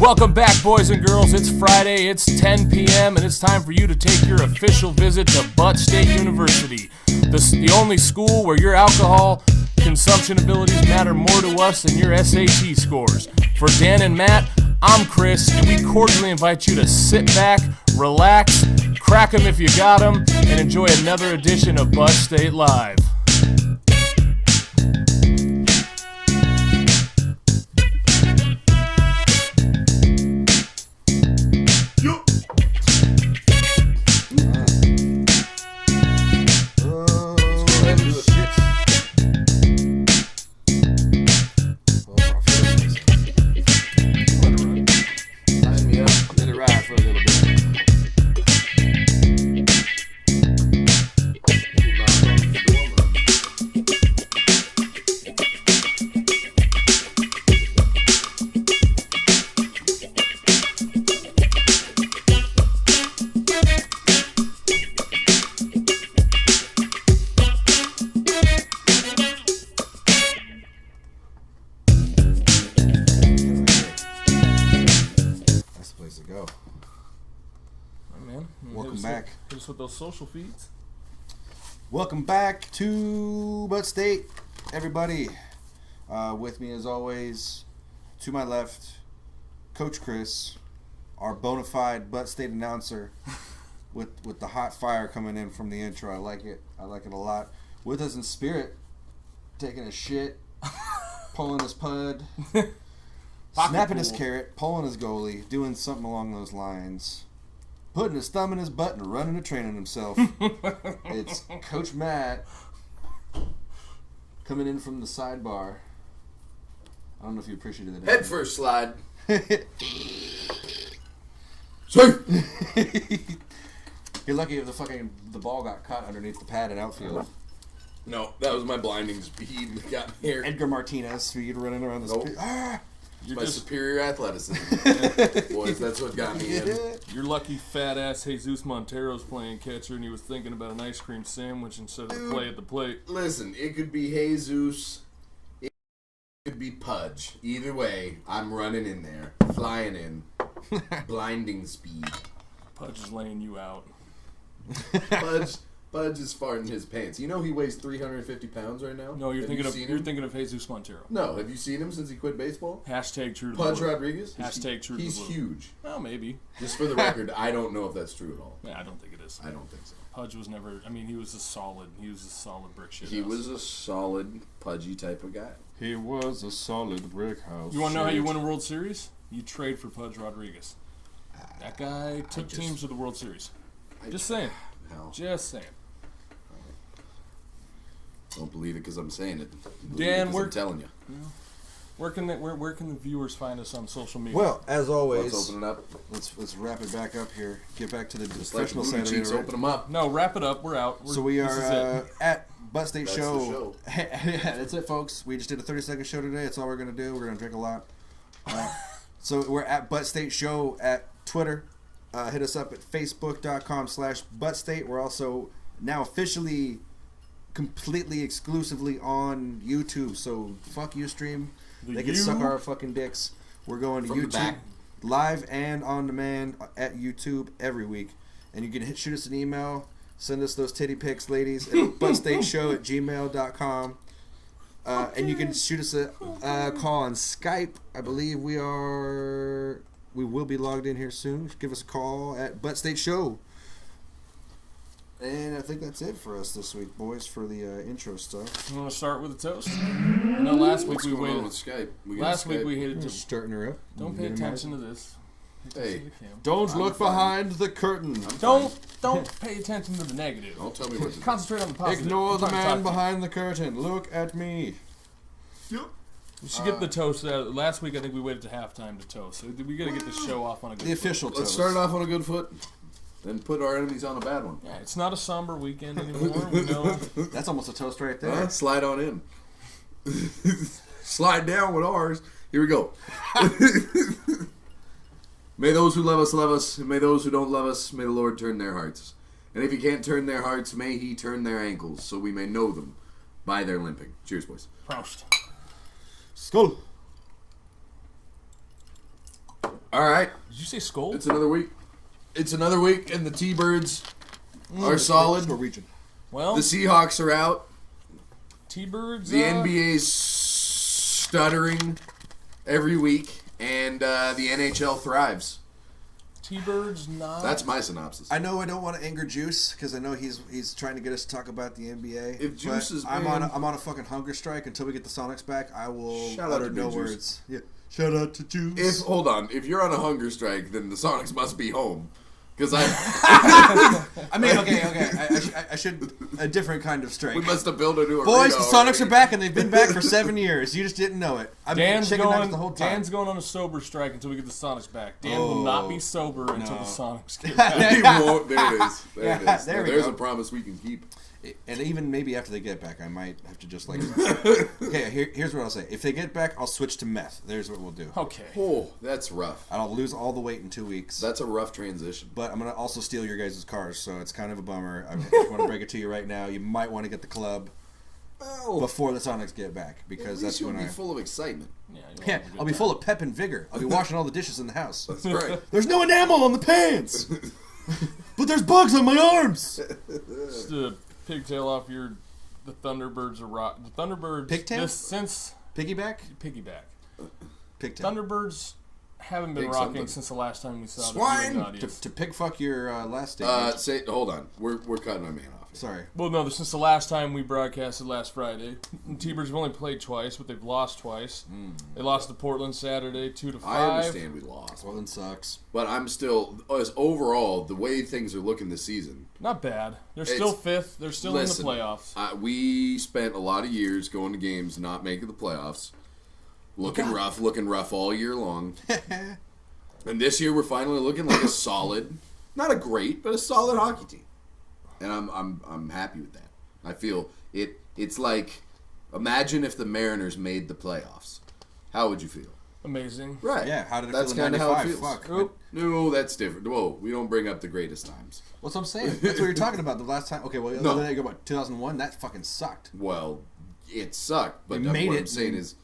Welcome back, boys and girls. It's Friday, it's 10 p.m., and it's time for you to take your official visit to Butt State University, the only school where your alcohol consumption abilities matter more to us than your SAT scores. For Dan and Matt, I'm Chris, and we cordially invite you to sit back, relax, crack 'em if you got 'em, and enjoy another edition of Butt State Live. With those social feeds. Welcome back to Butt State, everybody. With me as always, to my left, Coach Chris, our bona fide Butt State announcer, with the hot fire coming in from the intro. I like it a lot. With us in spirit, taking a shit, pulling his pud, snapping his carrot, pulling his goalie, doing something along those lines. Putting his thumb in his butt and running and training himself. It's Coach Matt coming in from the sidebar. I don't know if you appreciated that. Head first slide. You're lucky if the ball got caught underneath the pad in outfield. No, that was my blinding speed that got me here. Edgar Martinez speed running around the street. My superior athleticism. Boys, that's what got me in. Your lucky fat ass Jesus Montero's playing catcher and he was thinking about an ice cream sandwich instead of the play at the plate. Listen, it could be Jesus. It could be Pudge. Either way, I'm running in there. Flying in. Blinding speed. Pudge is laying you out. Pudge is farting his pants. You know he weighs 350 pounds right now? No, you're thinking of Jesus Montero. No, have you seen him since he quit baseball? Hashtag true to Pudge the word. Rodriguez? Hashtag true to the word. He's huge. Well, maybe. Just for the record, I don't know if that's true at all. Yeah, I don't think it is. I don't think so. Pudge was never, he was a solid brick shit He house. was a solid, pudgy type of guy. He was a solid brick house. You want to know how you win a World Series? You trade for Pudge Rodriguez. That guy took teams to the World Series. Just saying. Just saying. Don't believe it because I'm saying it. Dan, I'm telling you. Where can the viewers find us on social media? Well, as always, let's open it up. Let's wrap it back up here. Get back to the Just like professional side of it. Open them up. No, wrap it up. We're out. So we are at Butt State That's Show. The show. Yeah, that's it, folks. We just did a 30-second show today. That's all we're gonna do. We're gonna drink a lot. So we're at Butt State Show at Twitter. Hit us up at facebook.com/ButtState. We're also now officially, completely, exclusively on YouTube. So fuck Ustream. They can suck our fucking dicks. We're going to From the YouTube back. live and on demand at YouTube every week. And you can shoot us an email. Send us those titty pics, ladies, at buttstateshow@gmail.com. And you can shoot us a call on Skype. I believe we will be logged in here soon. Give us a call at Butt State Show. And I think that's it for us this week, boys, for the intro stuff. You want to start with a toast? No, last week we waited. With Skype? Last week we hated to. Starting her up. Don't pay attention to this. Hey, don't look behind the curtain. Don't pay attention to the negative. Don't tell me what to do. Concentrate on the positive. Ignore the man behind the curtain. Look at me. You should get the toast. Last week I think we waited to halftime to toast. So we got to get this show off on a good The official toast. Let's start off on a good foot. Then put our enemies on a bad one. Yeah, it's not a somber weekend anymore. We know. That's almost a toast right there. Slide on in. Slide down with ours. Here we go. May those who love us, and may those who don't love us, may the Lord turn their hearts. And if he can't turn their hearts, may he turn their ankles, so we may know them by their limping. Cheers, boys. Proust. Skull. All right. Did you say Skull? It's another week. And the T-Birds are solid. Norwegian. Well, The Seahawks are out. T-Birds. The NBA's stuttering every week, and the NHL thrives. T-Birds not. That's my synopsis. I know I don't want to anger Juice because I know he's trying to get us to talk about the NBA. If Juice but is I'm being- on a fucking hunger strike until we get the Sonics back. I will Shout out utter to no Big Juice. words. Yeah. Shout out to Juice. If you're on a hunger strike, then the Sonics must be home. Because I mean, okay. I should a different kind of strike. we must have built a new Boys, arena the Sonics already. are back, and they've been back for 7 years. You just didn't know it. I've been Dan's checking going. that the whole time. Dan's going on a sober strike until we get the Sonics back. Dan will not be sober until the Sonics get He back. won't. There it is. There it Yeah, is. there we There's go. a promise we can keep. And even maybe after they get back, I might have to just like. Okay, here's what I'll say. If they get back, I'll switch to meth. There's what we'll do. Okay. Oh, that's rough. I'll lose all the weight in 2 weeks. That's a rough transition. But I'm gonna also steal your guys' cars, so it's kind of a bummer. I just want to break it to you right now. You might want to get the club Well, before the Sonics get back at because least that's you'll when be I. full of excitement. Yeah, Yeah, I'll be full of pep and vigor. I'll be washing all the dishes in the house. That's right. There's no enamel on the pants, but there's bugs on my arms. Just to pigtail off the Thunderbirds are rock. The Thunderbirds. Pigtail? Since Piggyback, piggyback. pigtail. Thunderbirds haven't been Pig rocking something. since the last time we saw Swine! the viewing To audience. pig fuck your last statement. Hold on. We're cutting our man off. Sorry. Well, no, since the last time we broadcasted last Friday, T-Birds have only played twice, but they've lost twice. They lost to Portland Saturday, 2-5. I understand we lost, Portland sucks. but I'm still as overall the way things are looking this season. Not bad. They're still It's- fifth. They're still Listen, in the playoffs. We spent a lot of years going to games, not making the playoffs, looking rough all year long. And this year we're finally looking like a solid, not a great, but a solid hockey team. And I'm happy with that. I feel it's like, imagine if the Mariners made the playoffs. How would you feel? Amazing. Right. Yeah, how did it That's feel in kinda how it 95? feels. Fuck. Oop. No, that's different. Whoa, we don't bring up the greatest times. What's I'm saying? That's what you're talking about the last time. Okay, well, No. other than you go about 2001, that fucking sucked. Well, it sucked, but They made what it, I'm saying and- is,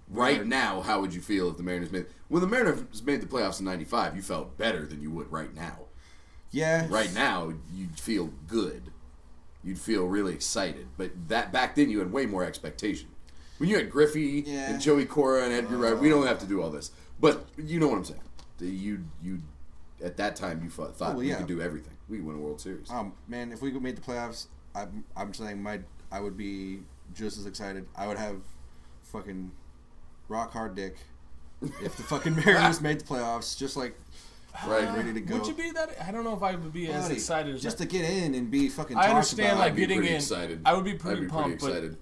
right now, how would you feel if the Mariners made? When the Mariners made the playoffs in '95, you felt better than you would right now. Yeah. Right now, you'd feel good. You'd feel really excited. But that back then, you had way more expectation. When you had Griffey Yeah. and Joey Cora and Edgar Wright, we don't have to do all this. But you know what I'm saying. You at that time you thought well, we yeah. could do everything. We could win a World Series. Man, if we made the playoffs, I'm saying I would be just as excited. I would have fucking rock hard dick if the fucking Mariners made the playoffs, just like Right. ready to go. Would you be that? I don't know if I would be as Buddy, excited as just that. to get in and be fucking. I talked understand, about. like, I'd be getting pretty in. excited. I would be pretty I'd be pumped, pretty excited.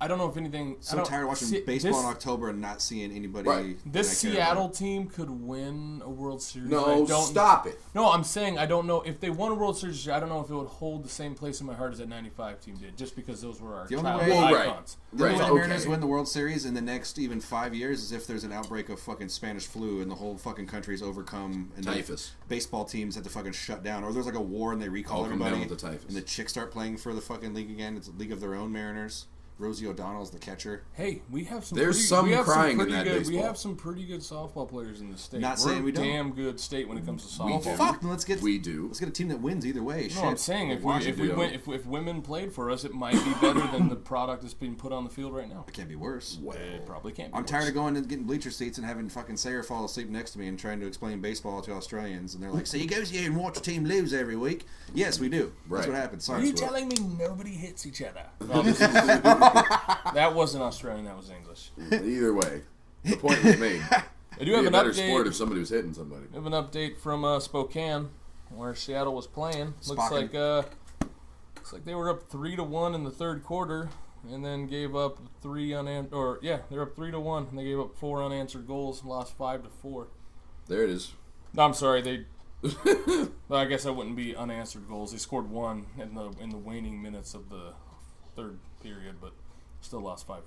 I don't know if anything. So I don't, tired of watching see, baseball this, in October and not seeing anybody. Right. that This I care Seattle about. team could win a World Series. No, I don't, stop it. No, I'm saying I don't know if they won a World Series this year. I don't know if it would hold the same place in my heart as that '95 team did, just because those were our The only childhood way- Well, right. icons. The only Right, way the Mariners okay. win the World Series in the next even 5 years is if there's an outbreak of fucking Spanish flu and the whole fucking country's overcome and Typhus. the baseball teams have to fucking shut down, or there's like a war and they recall All come down everybody, with the typhus. and the chicks start playing for the fucking league again. It's a league of their own. Mariners. Rosie O'Donnell's the catcher. Hey, we have some. There's pretty, some we have crying in some pretty that good. We baseball. have some pretty good softball players in the state. Not We're saying we a don't. damn good state when it comes to We softball. do. Fuck, then let's get do. a team that wins either way. No, I'm saying if women played for us, it might be better than the product that's being put on the field right now. It can't be worse. It probably can't. Be I'm tired worse. of going and getting bleacher seats and having fucking Sayer fall asleep next to me and trying to explain baseball to Australians, and they're like, "So you goes here and watch a team lose every week?" Yes, we do. Right. That's what happens. Are Sorry. you Swift. telling me nobody hits each other? That wasn't Australian. That was English. Either way, the point was made. I do It'd have be a an better update. sport if somebody was hitting somebody. I have an update from Spokane, where Seattle was playing. Looks Spocken. like they were up 3-1 in the third quarter, and then gave up they're up 3-1, and they gave up 4 unanswered goals and lost 5-4. There it is. No, I'm sorry, they. Well, I guess that wouldn't be unanswered goals. They scored 1 in the waning minutes of the third period, but still lost 5-4.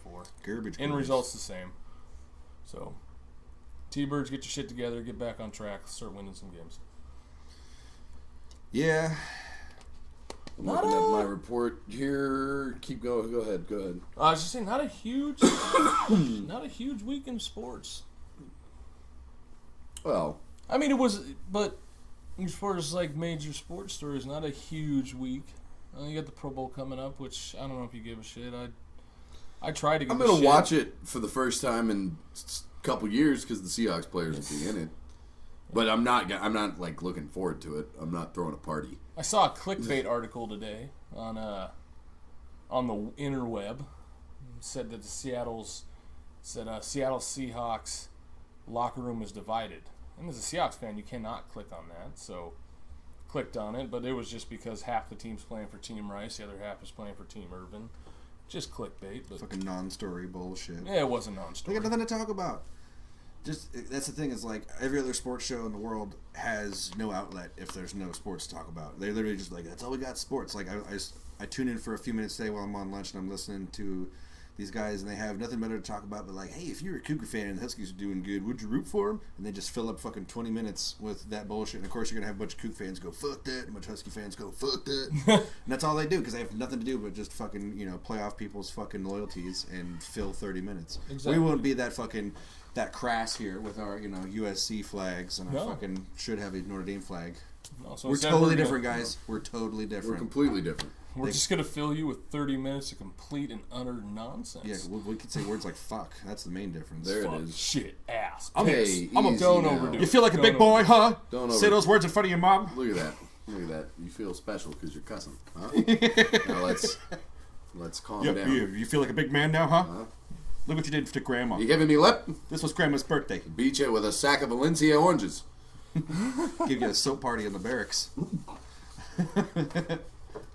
Garbage. End goals. results the same. So, T-Birds, get your shit together, get back on track, start winning some games. Yeah. I'm looking at my report here. Keep going. Go ahead. I was just saying, not a huge week in sports. Well, I mean, it was, but as far as like major sports stories, not a huge week. You got the Pro Bowl coming up, which I don't know if you give a shit. I tried to give I'm a going shit. to watch it for the first time in a couple years because the Seahawks players will be in it. But I'm not like looking forward to it. I'm not throwing a party. I saw a clickbait article today on the interweb. It said that Seattle Seahawks locker room is divided. And as a Seahawks fan, you cannot click on that. So clicked on it, but it was just because half the team's playing for Team Rice, the other half is playing for Team Urban. Just clickbait, but Fucking non-story bullshit. yeah, it wasn't They non-story. got nothing to talk about. Just that's the thing is like every other sports show in the world has no outlet if there's no sports to talk about. They're literally just like that's all we got sports. Like I tune in for a few minutes today while I'm on lunch and I'm listening to these guys and they have nothing better to talk about but like, hey, if you're a Cougar fan and the Huskies are doing good, would you root for them? And they just fill up fucking 20 minutes with that bullshit. And of course you're gonna have a bunch of Cougar fans go fuck that, and a bunch of Husky fans go fuck that. And that's all they do because they have nothing to do but just fucking play off people's fucking loyalties and fill 30 minutes. Exactly. We wouldn't be that crass here with our USC flags and our fucking should have a Notre Dame flag. No, so We're instead totally gonna- different, guys. We're totally We're different. completely different. We're just going to fill you with 30 minutes of complete and utter nonsense. Yeah, we could say words like fuck. That's the main difference. There Fuck, it is. shit, ass. Hey, I'm a easy don't now. overdo it. You feel like a Don't big boy, overdo huh? Don't Say over- those words in front of your mom. Look at that. Look at that. You feel special because you're cussing. Huh? Now let's calm down. You feel like a big man now, huh? Huh? Look what you did to Grandma. You giving me lip? This was Grandma's birthday. Beat you with a sack of Valencia oranges. Give you a soap party in the barracks.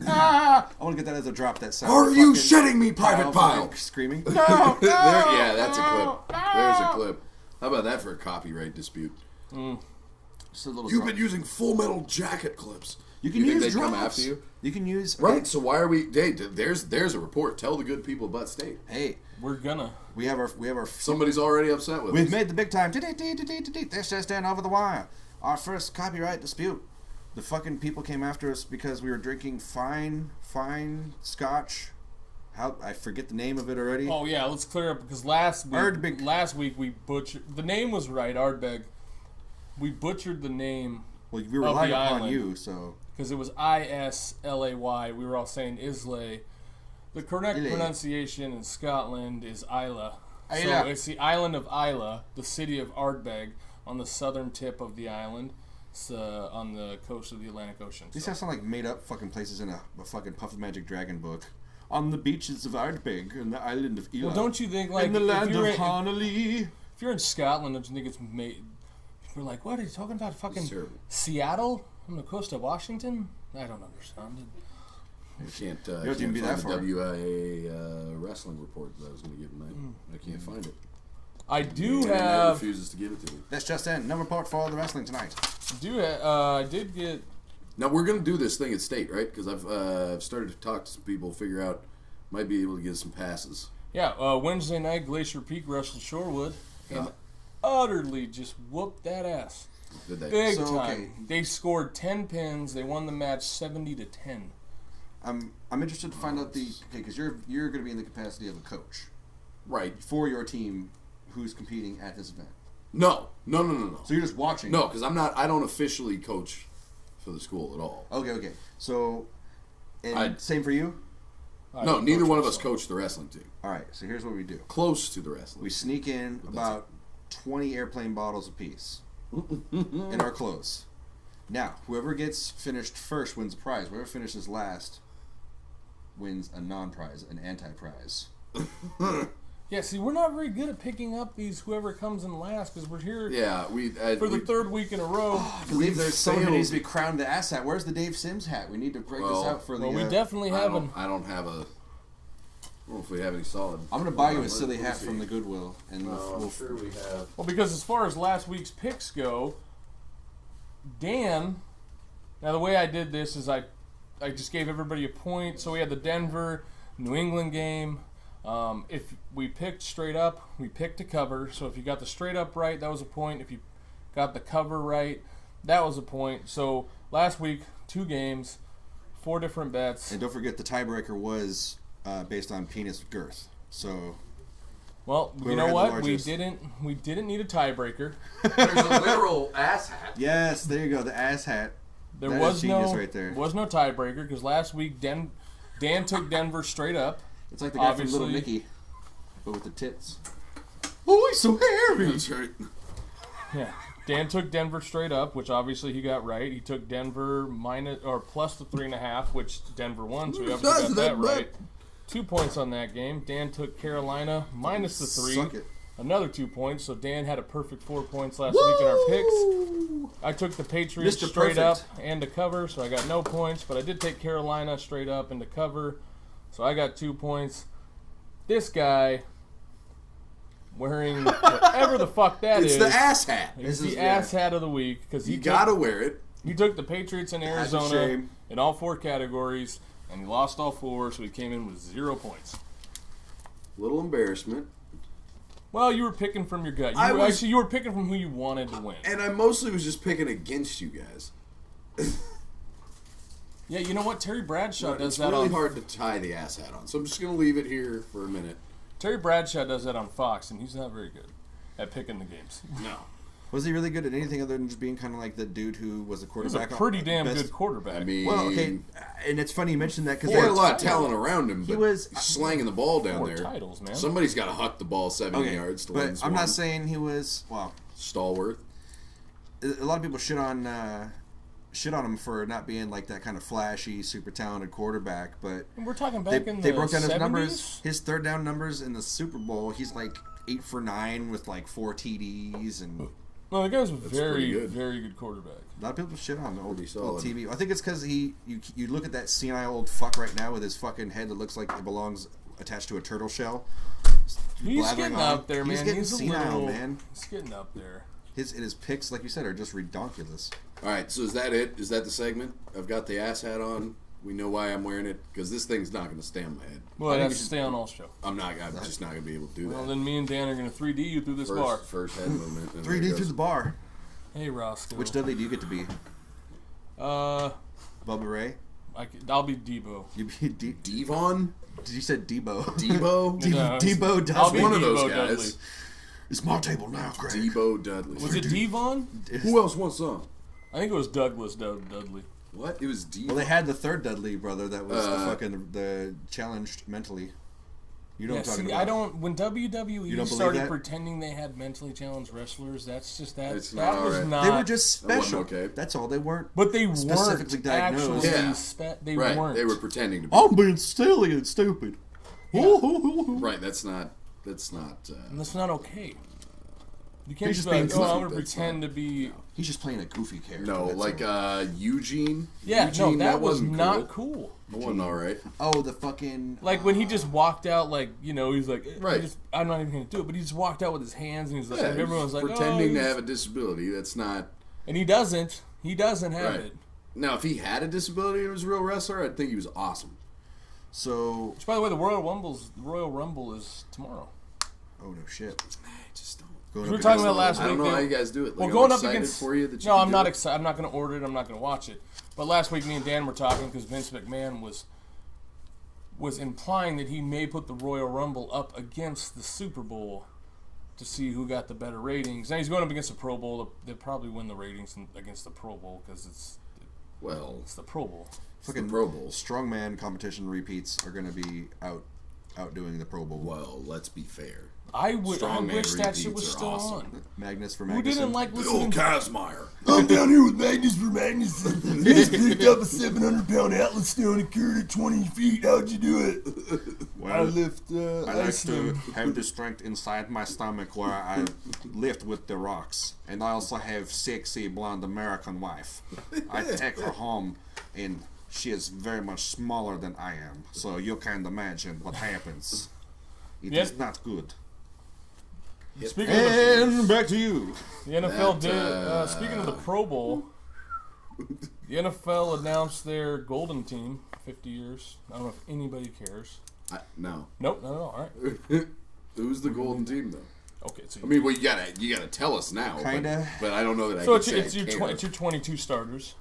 I want to get that as a drop. That sound. Are you Fucking shitting me, Private Al Pile? Frank screaming. Yeah, that's a clip. There's a clip. How about that for a copyright dispute? Just a little You've drop. been using Full Metal Jacket clips. You can think use they'd drops. come after you? You can use Right, so why are we... Hey, there's a report. Tell the good people of Butt State. Hey, We're gonna. we have our. Somebody's already upset with We've us. made the big time. This just in over the wire. Our first copyright dispute. The fucking people came after us because we were drinking fine scotch. How I forget the name of it already. Oh yeah, let's clear up because last week we butchered. The name was right, Ardbeg. We butchered the name Well, we were of the relying upon island. you, so because it was Islay. We were all saying Islay. The correct Islay. pronunciation in Scotland is Isla. Isla. So it's the island of Isla, the city of Ardbeg, on the southern tip of the island. It's on the coast of the Atlantic Ocean. these So- sound like made up fucking places in a fucking Puff the Magic Dragon book. On the beaches of Ardbeg and the island of Ila. Well, don't you think like in the land if you're of in, Honolulu. if you're in Scotland, don't you think it's made? People are like, what are you talking about? Fucking It's terrible. Seattle on the coast of Washington? I don't understand. I can't, have to can't even be that find far. the WIA wrestling report that I was going to get tonight. I can't find it. I do Internet have. refuses to give it to me. That's just in. No report for the wrestling tonight. I did get. Now we're going to do this thing at State, right? Because I've started to talk to some people, figure out might be able to get some passes. Yeah, Wednesday night, Glacier Peak wrestled Shorewood and Yeah. utterly just whooped that ass. Did they? Big So, time. okay. They scored 10 pins. They won the match 70-10. I'm interested to find out because you're going to be in the capacity of a coach Right. for your team who's competing at this event. No. So you're just watching. No, because I don't officially coach for the school at all. Okay. So, and I- same for you. No, neither one of us coach the wrestling team. All right. So here's what we do. Close to the wrestling. We sneak in that's about 20 airplane bottles apiece in our clothes. Now, whoever gets finished first wins a prize. Whoever finishes last wins a non-prize, an anti-prize. Yeah, see, we're not very good at picking up these whoever comes in last because we're here Yeah, for the third week in a row. I believe there's someone who failed. needs to be crowned the ass hat. Where's the Dave Sims hat? We need to break this Well, out for the. Well, we definitely have an. I don't have a. I don't know if we have any solid. I'm gonna buy you a Let's silly hat see. from the Goodwill, and we'll sure we have. Well, because as far as last week's picks go, Dan. Now the way I did this is I just gave everybody a point. So we had the Denver New England game. If we picked straight up, we picked a cover. So if you got the straight up right, that was a point. If you got the cover right, that was a point. So last week, 2 games, 4 different bets. And don't forget the tiebreaker was based on penis girth. So Well, you Whoever know had the what? We largest. didn't need a tiebreaker. There's a literal ass hat. Yes, there you go. The ass hat. There That was is genius no right there. was no tiebreaker because last week Dan took Denver straight up. It's like the guy from Little Obviously. Nicky, but with the tits. Oh, he's so hairy. That's right. Yeah, Dan took Denver straight up, which obviously he got right. He took Denver plus the 3.5, which Denver won, so he obviously got that right. 2 points on that game. Dan took Carolina minus the 3. Suck it. Another 2 points, so Dan had a perfect 4 points last week in our picks. I took the Patriots Mr. straight up Perfect. and to cover, so I got no points. But I did take Carolina straight up and to cover, so I got 2 points. This guy wearing whatever the fuck that is. It's the ass hat. It's This is- the ass hat of the week because You gotta wear it. he took the Patriots in That's a Arizona shame. in all 4 categories, and he lost all 4, so he came in with 0 points. Little embarrassment. Well, you were picking from your gut. You were picking from who you wanted to win. And I mostly was just picking against you guys. Yeah, you know what? Terry Bradshaw does It's that really on hard to tie the ass hat on, so I'm just gonna leave it here for a minute. Terry Bradshaw does that on Fox, and he's not very good at picking the games. No. Was he really good at anything other than just being kind of like the dude who was the He was a quarterback? pretty damn best- good quarterback. I mean, Well, okay, and it's funny you mentioned that he because had a lot of talent around him, but was- he's slanging the ball down 4 there. titles, man. Somebody's got to huck the ball 70 okay, yards to win but this I'm one. not saying he was Stalwart. A lot of people shit on him for not being like that kind of flashy, super talented quarterback, but And we're talking they, back in they the broke down 70s? his numbers. His third down numbers in the Super Bowl, he's like 8 for 9 with like 4 TDs, and No, the guy was a pretty very, good. very good quarterback. a lot of people shit on the old Pretty solid. TV. I think it's because you look at that senile old fuck right now with his fucking head that looks like it belongs attached to a turtle shell. He's blathering getting on. up there, man. He's getting a senile, little, man. He's getting up there. His picks, like you said, are just redonkulous. All right, so is that it? Is that the segment? I've got the ass hat on. We know why I'm wearing it because this thing's not going to stay on my head. Well, I it think has you to should- stay on all show. I'm just not going to be able to do Well, that. then me and Dan are going to 3D you through this bar. First head movement. and 3D there it through goes. the bar. Hey, Roscoe. Which Dudley do you get to be? Bubba Ray? I'll be Debo. You be Devon? Did you said Debo? Debo? No, Debo Dudley. I'll be One of those Debo guys. Dudley. It's my table now, Greg. Debo Dudley. Was it Devon? Who else wants some? I think it was Douglas Dudley. What? It was Devon. Well, they had the third Dudley brother that was the challenged mentally. You know Yeah, what I'm talking see, about. I don't. When You WWE don't believe started that? pretending they had mentally challenged wrestlers, that's just that. It's that not was alright. not. They were just That wasn't special. okay. That's all. They weren't. But they specifically weren't diagnosed. actually. Yeah. They right. weren't. They were pretending to be. I'm being silly and stupid. Right. That's not. And that's not okay. You can't He's just just be like, being oh, I'm goofy. gonna That's pretend to be. He's just playing a goofy character. No, that's like all. Eugene. Yeah, Eugene, no, that was wasn't not cool. cool. That wasn't all right. Oh, the fucking. Like when he just walked out, like he's like, Right. I'm not even gonna do it. But he just walked out with his hands, and he's like, Yeah, and everyone's like, pretending oh, to have a disability. That's not and he doesn't. He doesn't have right. it. Now, if he had a disability and was a real wrestler, I'd think he was awesome. So. Which, by the way, the Royal Rumble is tomorrow. Oh no shit. I just don't. Going We were up talking against about last I don't week. know how you guys do it. Well, Like, going I'm up excited against. for you that you No, can I'm do not it. excited. I'm not going to order it. I'm not going to watch it. But last week, me and Dan were talking because Vince McMahon was implying that he may put the Royal Rumble up against the Super Bowl to see who got the better ratings. Now he's going up against the Pro Bowl. They'll probably win the ratings against the Pro Bowl because it's the Pro Bowl. fucking Pro Bowl. Strongman competition repeats are going to be outdoing the Pro Bowl. Well, let's be fair. I Strongman wish that shit repeats was are still awesome. on. Magnus for Who Magnus. didn't like listening to Kazmaier. I'm down here with Magnus for Magnus. Just picked up a 700-pound Atlas stone and carried it 20 feet. How'd you do it? I lift I like ice to cream. have the strength inside my stomach where I lift with the rocks. And I also have sexy blonde American wife. I take her home and she is very much smaller than I am. So you can imagine what happens. It is Yep. not good. Speaking of the, And back to you. the NFL That, speaking of the Pro Bowl, the NFL announced their golden team, 50 years. I don't know if anybody cares. No. Nope, not at all. All right. Who's the golden team, though? Okay, so I mean, well, you gotta tell us now. Kinda. But I don't know that I so can it's say your I care. it's your 22 starters.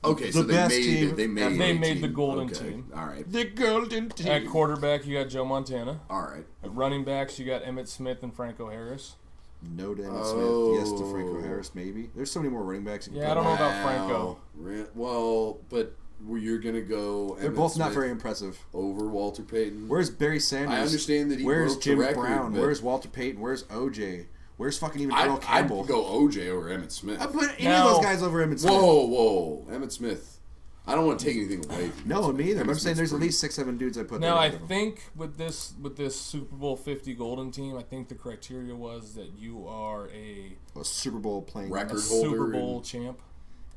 Okay, so The they best made team it. They made, ever. They a made team. the golden Okay. team. All right. The golden team. At quarterback, you got Joe Montana. All right. At running backs, you got Emmitt Smith and Franco Harris. No to Emmitt Oh. Smith. Yes to Franco Harris, maybe. There's so many more running backs. You can Yeah, I put don't know on. about Franco. Well, but you're going to go They're Emmitt both not Smith very impressive. over Walter Payton? Where's Barry Sanders? I understand that he Where's broke the Jim record, Brown? but- Where's Walter Payton? Where's OJ? Where's fucking even I'd Earl Campbell? go OJ over Emmitt Smith. I put any Now- of those guys over Emmitt Smith. Whoa. Emmitt Smith. I don't want to take anything away from No, Emmitt me either. Smith. But I'm saying Smith's there's at pretty- least 6-7 dudes I put Now there. I ahead of him. think with this Super Bowl 50 Golden Team, I think the criteria was that you are a a Super Bowl playing Record Super holder Bowl and- champ.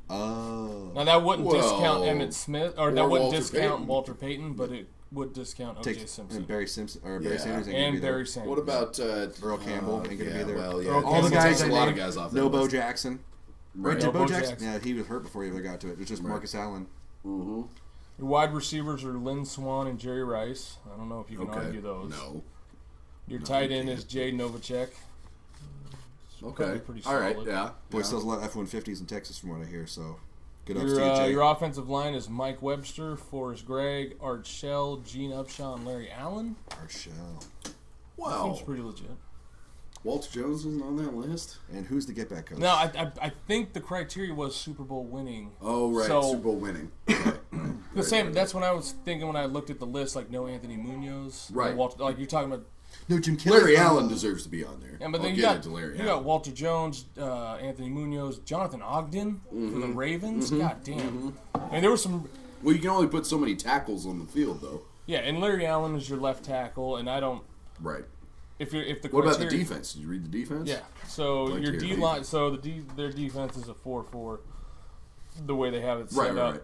Oh. Now that wouldn't Well, discount Emmitt Smith, or that or wouldn't Walter discount Payton. Walter Payton, but it would discount O.J. Take Simpson and Barry Simpson or Barry Yeah. Sanders ain't gonna be and there. Barry Sanders. What about Earl Campbell ain't gonna yeah, be there. Well, yeah, Earl All the Campbell guys takes I a lot of named, guys off. No that Bo list. Jackson. Right. Did No Bo Bo Jackson? Jackson. Yeah, he was hurt before he ever got to it. It was just Right. Marcus Allen. Mm-hmm. Your wide receivers are Lynn Swan and Jerry Rice. I don't know if you can Okay. argue those. No. Your No, tight you end can't. is Jay Novacek. Okay. Probably pretty All right. solid. Yeah. Boy, yeah. sells a lot of F-150s in Texas from what I hear, so good ups to you, Your, Jay. your offensive line is Mike Webster, Forrest Gregg, Art Shell, Gene Upshaw, and Larry Allen. Marshall. Wow. Seems pretty legit. Walter Jones isn't on that list. And who's the get-back coach? Now, I think the criteria was Super Bowl winning. Oh, right. So- Super Bowl winning. Right. The same. That's when I was thinking when I looked at the list. Like no Anthony Munoz. no Right. Walter, like you're talking about. No, Jim Kelly. Larry Allen deserves to be on there. Yeah, but then I'll you get got into Larry you Allen. got Walter Jones, Anthony Munoz, Jonathan Ogden for Mm-hmm. the Ravens. God damn. I mean, there was some. Well, you can only put so many tackles on the field, though. Yeah, and Larry Allen is your left tackle, and I don't. Right. If the What about the criteria- defense? Did you read the defense? Yeah. So Like your your D line. So their defense is a 4-4. The way they have it set Right, up. right.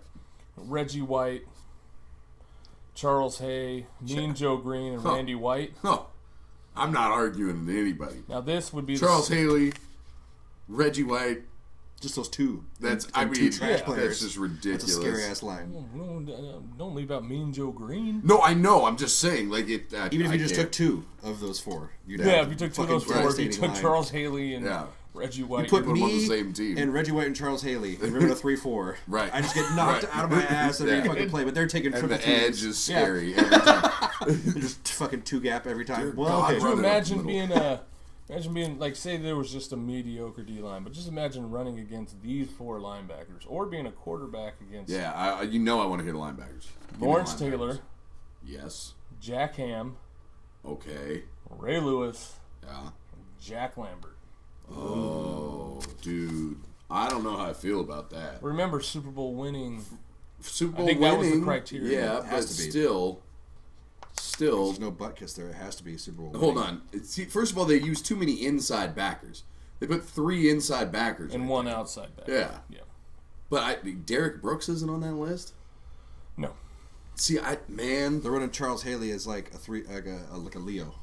Reggie White, Charles Hay, Mean Joe Green, and Randy White. Oh, I'm not arguing with anybody. Now this would be Charles the, Haley, Reggie White. Just those two. That's And I two mean, trash yeah. players. that's just ridiculous. That's a scary-ass line. Don't leave out Mean Joe Green. No, I know. I'm just saying, like it. Even if I you just can't. took two of those four, you'd Yeah, have if you took two of fucking those four, if you devastating took line. Charles Haley and Yeah. Reggie White, You put them on the me same team. and Reggie White and Charles Haley. And remember the 3-4. Right. I just get knocked Right. out of my ass every Yeah. fucking play, but they're taking and triple the teams. edge is Yeah. scary every time. They're just fucking two gap every time. Dear Well, God, okay. Could you Run it up the imagine middle. being like, say there was just a mediocre D line, but just imagine running against these four linebackers, or being a quarterback against Yeah, I want to hear the linebackers. Give me Lawrence the linebackers. Taylor, Yes. Jack Ham, Okay. Ray Lewis, Yeah. Jack Lambert. Oh, dude. I don't know how I feel about that. Remember Super Bowl winning. Super Bowl think that was the winning, criteria. Yeah, It has but to be. still. There's no butt kiss there. It has to be Super Bowl. Hold winning. on. See, first of all, they use too many inside backers. They put 3 inside backers. And right one there. outside back. Yeah. Yeah. But Derek Brooks isn't on that list. No. See, man, They're running Charles Haley as like a Leo.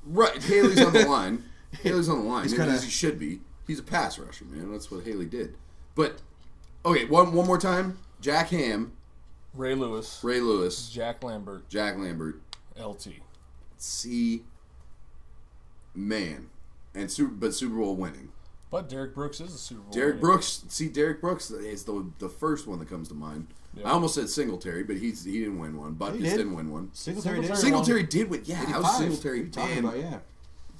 right? Haley's on the line. Haley's on the line. He's As kinda- he should be. He's a pass rusher, man. That's what Haley did. But okay, one more time. Jack Ham, Ray Lewis, Ray Lewis, Jack Lambert, Jack Lambert. LT. See, man, and Super Bowl winning. But Derek Brooks is a Super Bowl Derek winner. Brooks. See, Derek Brooks is the first one that comes to mind. Yeah. I almost said Singletary, but he didn't win one. Butkus did. didn't win one. Singletary did. Singletary did win. Yeah, how's 85. Singletary? What are you talking Man. about? Yeah.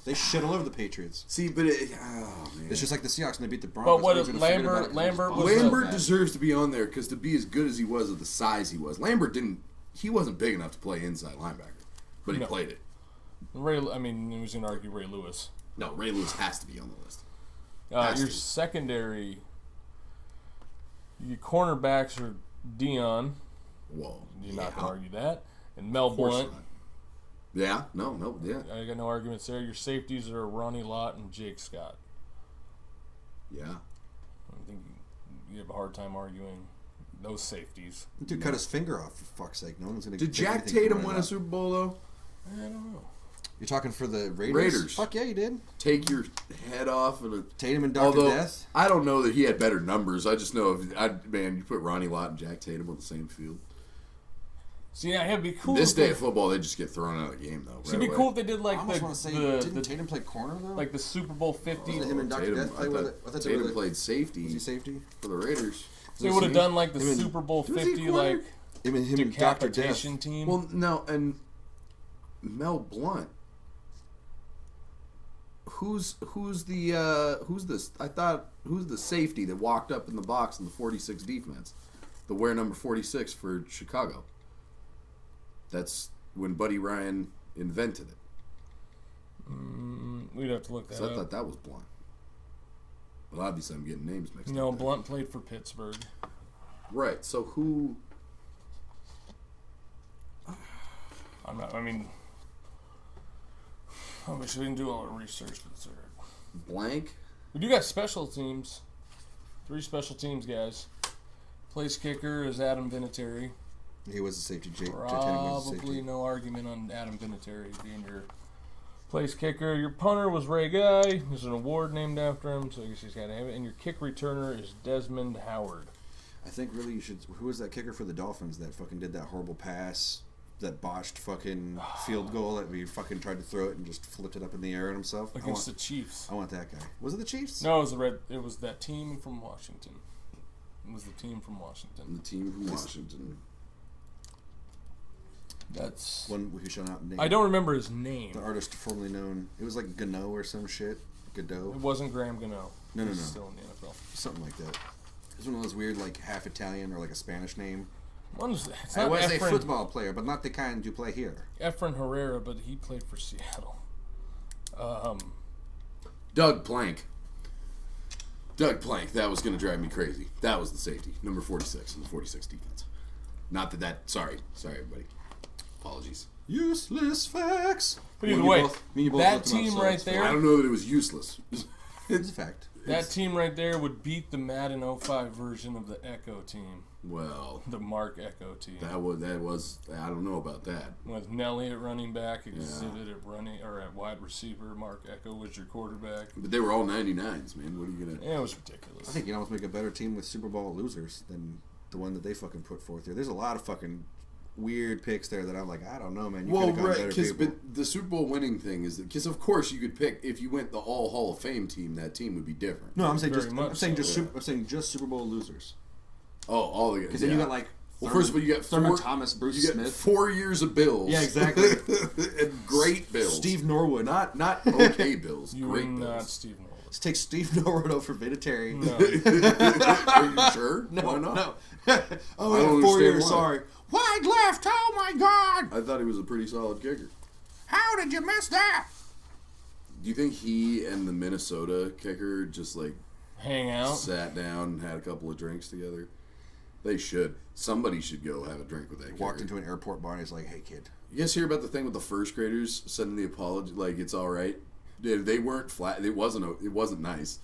They shit all over the Patriots. See, but oh man, It's just like the Seahawks when they beat the Broncos. But what We're if gonna forget about it. Lambert was Lambert a- deserves to be on there because to be as good as he was at the size he was, Lambert didn't. He wasn't big enough to play inside linebacker, but he No. played it. Ray. I mean, he was going to argue Ray Lewis. No, Ray Lewis has to be on the list. Your Has to. secondary, your cornerbacks are Dion. Whoa, You're not going to argue that. And Mel Of course Blunt. not. Yeah, no, yeah, I got no arguments there. Your safeties are Ronnie Lott and Jake Scott. yeah. I think you have a hard time arguing those safeties. Dude cut his finger off, for fuck's sake. No one's going to Did Jack Tatum win a Super Bowl though? I don't know. You're talking for the Raiders? Raiders. Fuck yeah, you did. Take your head off and Tatum and Dr. although Death. I don't know that he had better numbers. I just know you put Ronnie Lott and Jack Tatum on the same field. See, yeah, it'd be cool. This if day they- of football, they just get thrown out of the game, though. It'd be cool if they did like I almost the, want to say, the, didn't the Tatum play corner though? like the Super Bowl 50. Wasn't it him and Dr. Death play with it? I thought they Tatum were- played safety Was he safety? for the Raiders. So they would have done like the Him and- Super Bowl was he 50 corner? like Him and Dr. Death. decapitation team. Well, no, and Mel Blunt. Who's this? I thought who's the safety that walked up in the box in the 46 defense, the wear number 46 for Chicago. That's when Buddy Ryan invented it. We'd have to look that So I up. thought that was Blunt. But obviously, I'm getting names mixed No, up. there. Blunt played for Pittsburgh. Right. So who? I'm not. I mean, I wish we didn't do all our research, but it's all right. Blank. We do got special teams. 3 special teams guys. Place kicker is Adam Vinatieri. He was a safety. Tatum was a Probably safety. no argument on Adam Vinatieri being your place kicker. Your punter was Ray Guy. There's an award named after him, so I guess he's got to have it. And your kick returner is Desmond Howard. I think really you should. Who was that kicker for the Dolphins that fucking did that horrible pass, that botched fucking field goal that we fucking tried to throw it and just flipped it up in the air on himself? Against the Chiefs. I want that guy. Was it the Chiefs? No, it was that team from Washington. It was the team from Washington. The team from Washington. That's. One who shall not name. I don't remember his name. The artist formerly known. It was like Gano or some shit. Godot. It wasn't Graham Gano. No, no, He's no. Still in the NFL. Something like that. It's one of those weird, like half Italian or like a Spanish name. It's I not was a Efren, football player, but not the kind you play here. Efren Herrera, but he played for Seattle. Doug Plank. Doug Plank. That was going to drive me crazy. That was the safety, number 46 in the 46 defense. Not that. Sorry, everybody. Apologies. Useless facts. But either Me and you way, both- me and you both that looked him up, team so right it's there, I don't know that it was useless. It's a fact. that team right there would beat the Madden 05 version of the Echo team, Well, the Mark Echo team, that was. I don't know about that. with Nelly at running back, Exhibit at running or at wide receiver. Mark Echo was your quarterback. But they were all 99s, man. What are you gonna? Yeah, it was ridiculous. I think you can almost make a better team with Super Bowl losers than the one that they fucking put forth here. There's a lot of fucking weird picks there that I'm like, I don't know, man. You Well, could have got right, better because people. the Super Bowl winning thing is because of course you could pick if you went the all Hall of Fame team, that team would be different. No, I'm saying Very just much I'm saying so, just yeah. I'm saying just Super Bowl losers. Oh, all the Because then you got like well, first of all, you got Thurman four, Thomas, Bruce you got Smith, 4 years of Bills. Yeah, exactly. And great Bills. Steve Norwood. not okay Bills. you Great were not Bills. Steve Norwood. Let's take Steve Norwood over Vinatieri. No. Are you sure? Why not? No. Oh, I yeah, don't 4 understand years. why. Sorry. Wide left. Oh my God. I thought he was a pretty solid kicker. How did you miss that? Do you think he and the Minnesota kicker just like Hang out. sat down and had a couple of drinks together? They should. Somebody should go have a drink with that kicker. Walked into an airport bar and he's like, "Hey, kid." You guys hear about the thing with the first graders sending the apology? Like it's all right. They weren't flat. It wasn't nice.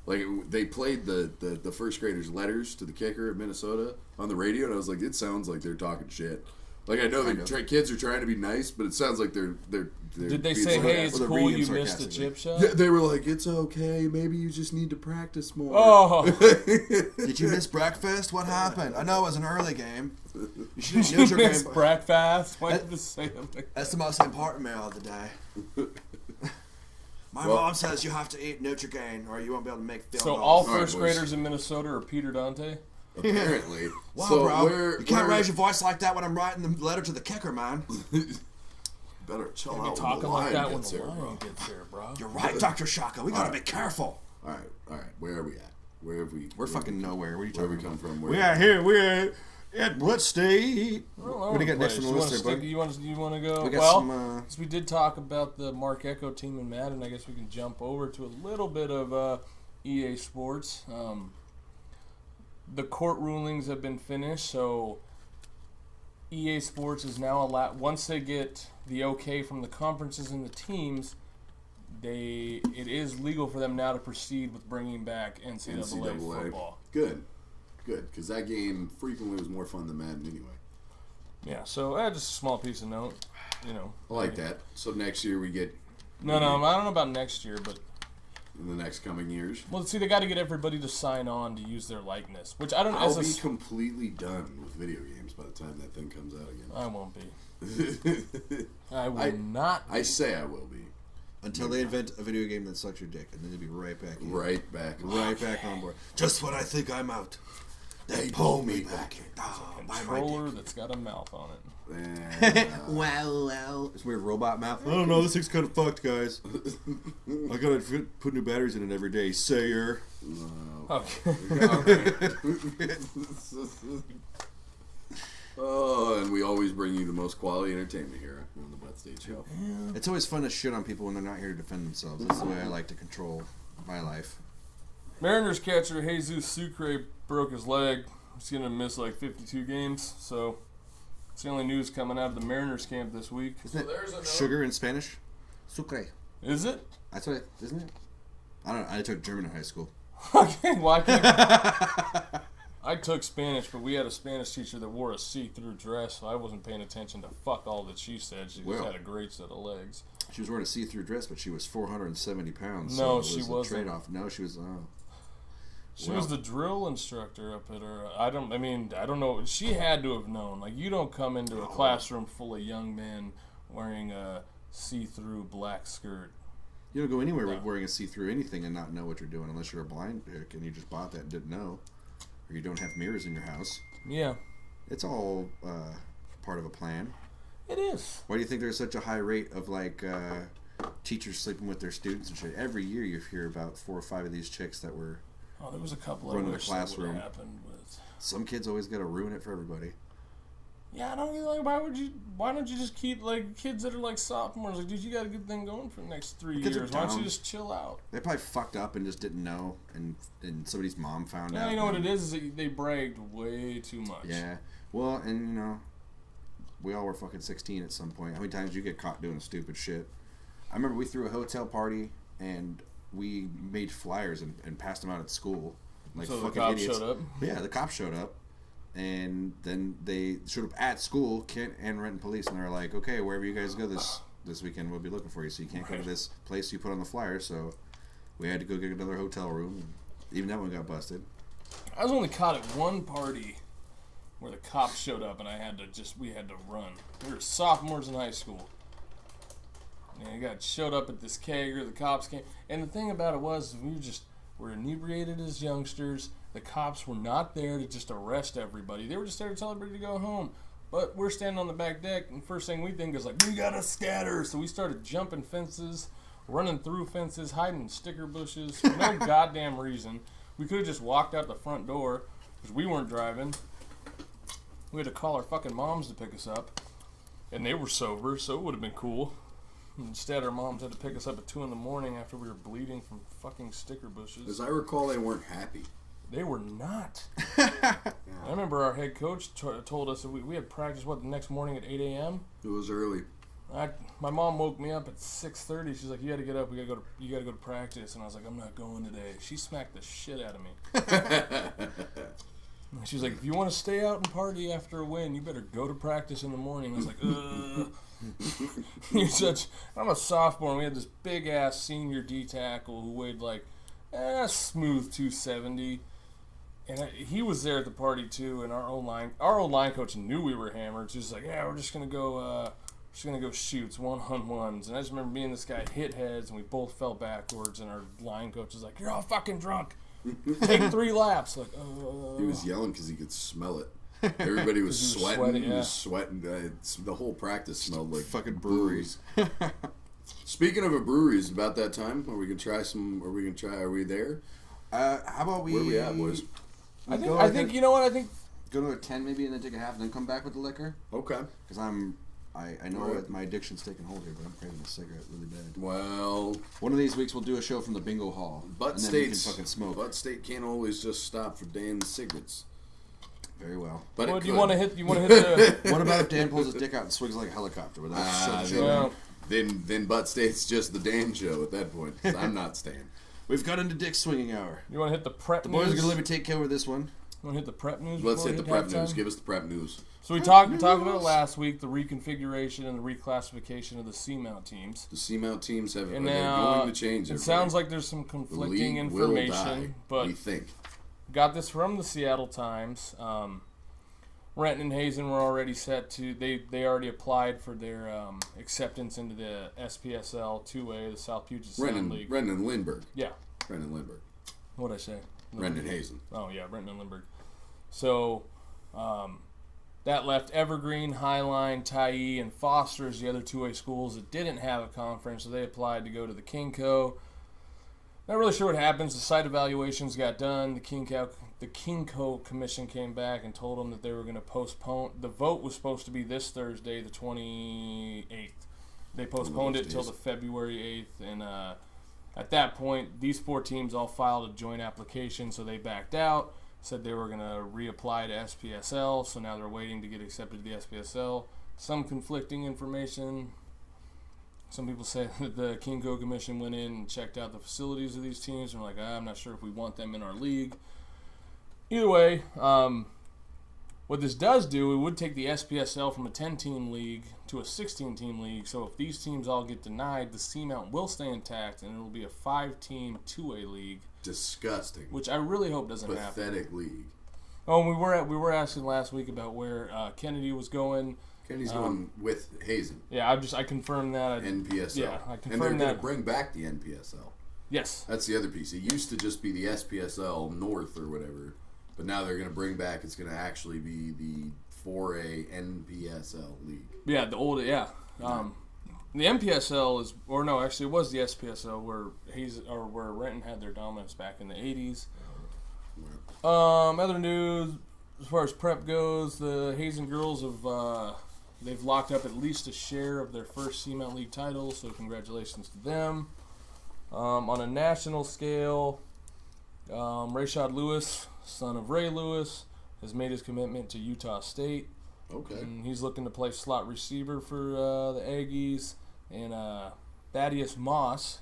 Like they played the first graders' letters to the kicker at Minnesota on the radio, and I was like, it sounds like they're talking shit. Like I know kids are trying to be nice, but it sounds like they're Did they being say, "Hey, it's Well, they're cool reading you missed the sarcastically. chip shot"? Yeah, they were like, it's okay. Maybe you just need to practice more. Oh, Did you miss breakfast? What happened? I know it was an early game. You should have Notre it's Dame. breakfast. Why did you say that? That's the most important meal of the day. My mom says you have to eat Notre Dame or you won't be able to make field So goals. all right, first boys. graders in Minnesota are Peter Dante. Apparently. Wow, so bro. You can't raise your voice like that when I'm writing the letter to the kicker, man. Better chill Be out. when talking the like line that when gets the here, lion bro. gets here, bro. You're right, Dr. Shaka. We gotta be careful. All right. Where are we at? Where have we? We're fucking nowhere. What are you Where talking we come about? from? We are here. We're at Blitz State. All What do you over got next place. on the list there, bud? You want to go? We got Well, some, since we did talk about the Mark Echo team in Madden, I guess we can jump over to a little bit of EA Sports. The court rulings have been finished, so EA Sports is now allowed. Once they get the okay from the conferences and the teams, it is legal for them now to proceed with bringing back NCAA football. Good, because that game frequently was more fun than Madden anyway. Yeah, so just a small piece of note, I like that. So next year we get. No, I don't know about next year, but in the next coming years. Well, see, they got to get everybody to sign on to use their likeness, which I don't. I'll be completely done with video games by the time that thing comes out again. I won't be. I will not be. I say I will be. Until they invent a video game that sucks your dick, and then you'll be right back in. Right back on board. Just when I think I'm out, they pull me back in. A controller that's got a mouth on it. Wow. This weird robot mouth. I don't know, this thing's kind of fucked, guys. I gotta put new batteries in it every day, sayer. Okay. Oh, and we always bring you the most quality entertainment here on the Butt State Show. It's always fun to shit on people when they're not here to defend themselves. That's the way I like to control my life. Mariners catcher Jesus Sucre broke his leg. He's going to miss like 52 games, so it's the only news coming out of the Mariners camp this week. Isn't it sugar in Spanish? Sucre. Is it? That's what isn't it? I don't know. I took German in high school. Okay, well, I took Spanish, but we had a Spanish teacher that wore a see-through dress, so I wasn't paying attention to fuck all that she said. She just had a great set of legs. She was wearing a see-through dress, but she was 470 pounds. No, so she wasn't. Trade-off. No, she was. She was the drill instructor up at her. I don't know. She had to have known. Like, you don't come into a classroom full of young men wearing a see-through black skirt. You don't go anywhere with wearing a see-through anything and not know what you're doing unless you're a blind pick and you just bought that and didn't know. Or you don't have mirrors in your house. Yeah. It's all part of a plan. It is. Why do you think there's such a high rate of, like, teachers sleeping with their students and shit? Every year you hear about 4 or 5 of these chicks that were... Oh, there was a couple of wish that would have happened with. Some kids always got to ruin it for everybody. Yeah, I don't like. Why don't you just keep like kids that are like sophomores? Like, dude, you got a good thing going for the next 3 years. Why don't you just chill out? They probably fucked up and just didn't know, and somebody's mom found out. You know what it is that they bragged way too much. Yeah. Well, and you know, we all were fucking 16 at some point. How many times did you get caught doing stupid shit? I remember we threw a hotel party and we made flyers and passed them out at school. Like so fucking the cops idiots. showed up? Yeah, the cops showed up. And then they showed up at school, Kent and Renton Police, and they were like, okay, wherever you guys go this weekend, we'll be looking for you. So you can't go to this place you put on the flyer. So we had to go get another hotel room. And even that one got busted. I was only caught at one party where the cops showed up, and we had to run. We were sophomores in high school. And we showed up at this kegger, the cops came. And the thing about it was, we were inebriated as youngsters. The cops were not there to just arrest everybody. They were just there to tell everybody to go home. But we're standing on the back deck, and first thing we think is like, we gotta scatter. So we started jumping fences, running through fences, hiding in sticker bushes for no goddamn reason. We could have just walked out the front door because we weren't driving. We had to call our fucking moms to pick us up, and they were sober, so it would have been cool. Instead, our moms had to pick us up at 2 in the morning after we were bleeding from fucking sticker bushes. As I recall, they weren't happy. They were not. I remember our head coach told us that we had practice, the next morning at 8 a.m.? It was early. My mom woke me up at 6:30. She's like, you got to get up. You got to go to practice. And I was like, I'm not going today. She smacked the shit out of me. She was like, if you want to stay out and party after a win, you better go to practice in the morning. I was like, I'm a sophomore, and we had this big-ass senior D-tackle who weighed like smooth 270. And he was there at the party too, and our old line coach knew we were hammered. So he's like, yeah, we're just gonna go shoots 1-on-1s. And I just remember me and this guy hit heads, and we both fell backwards. And our line coach was like, you're all fucking drunk. Take 3 laps. Like, He was yelling because he could smell it. Everybody was sweating. He was sweating. The whole practice smelled like fucking breweries. Speaking of breweries, about that time, are we there? How about we? Where are we at, boys? I think you know what? I think go to a 10 maybe, and then take a half, and then come back with the liquor. Okay. Because I know that my addiction's taking hold here, but I'm craving a cigarette really bad. Well, one of these weeks we'll do a show from the bingo hall. Butt State can't always just stop for Dan cigarettes. Very well. But do you want to hit the? What about if Dan pulls his dick out and swings like a helicopter? Then Butt State's just the Dan show at that point. 'Cause I'm not staying. We've got into dick swinging hour. You want to hit the prep? The boys are gonna let me take care of this one. Want to hit the prep news? Let's before hit the we prep halftime? news. Give us the prep news. So we talked about it last week, the reconfiguration and the reclassification of the C-mount teams. The C-mount teams have And they're now going to change. it sounds like there's some the conflicting league will die, information, but we think. got this from the Seattle Times. Renton and Hazen were already set to. They already applied for their acceptance into the SPSL 2A, the South Puget Sound League. Renton and Lindbergh. Yeah. Renton and Lindbergh. What'd I say? Renton and Hazen. Oh yeah, Renton and Lindbergh. So that left Evergreen, Highline, Tyee, and Foster as the other 2A schools that didn't have a conference, so they applied to go to the KingCo. Not really sure what happens. The site evaluations got done. The KingCo Commission came back and told them that they were going to postpone. The vote was supposed to be this Thursday, the 28th. They postponed it till the February 8th, and at that point, these 4 teams all filed a joint application, so they backed out. Said they were going to reapply to SPSL, so now they're waiting to get accepted to the SPSL. Some conflicting information. Some people say that the KingCo Commission went in and checked out the facilities of these teams and were like, I'm not sure if we want them in our league. Either way, what this does do, it would take the SPSL from a 10-team league to a 16-team league. So if these teams all get denied, the C-mount will stay intact, and it will be a 5-team 2A league. Disgusting. Which I really hope doesn't happen. Pathetic league. Oh, and we were asking last week about where Kennedy was going. Kennedy's going with Hazen. Yeah, I confirmed that. NPSL. Yeah, I confirmed and they're going that. to bring back the NPSL. Yes. That's the other piece. It used to just be the SPSL North or whatever, but now they're going to bring back. It's going to actually be the 4A NPSL league. Yeah, the old the NPSL is, or no, actually it was the SPSL where Renton had their dominance back in the 80s. Other news, as far as prep goes, the Hazen girls they've locked up at least a share of their first C-Mount League title, so congratulations to them. On a national scale, Rayshad Lewis, son of Ray Lewis, has made his commitment to Utah State. Okay. And he's looking to play slot receiver for the Aggies. And Thaddeus Moss,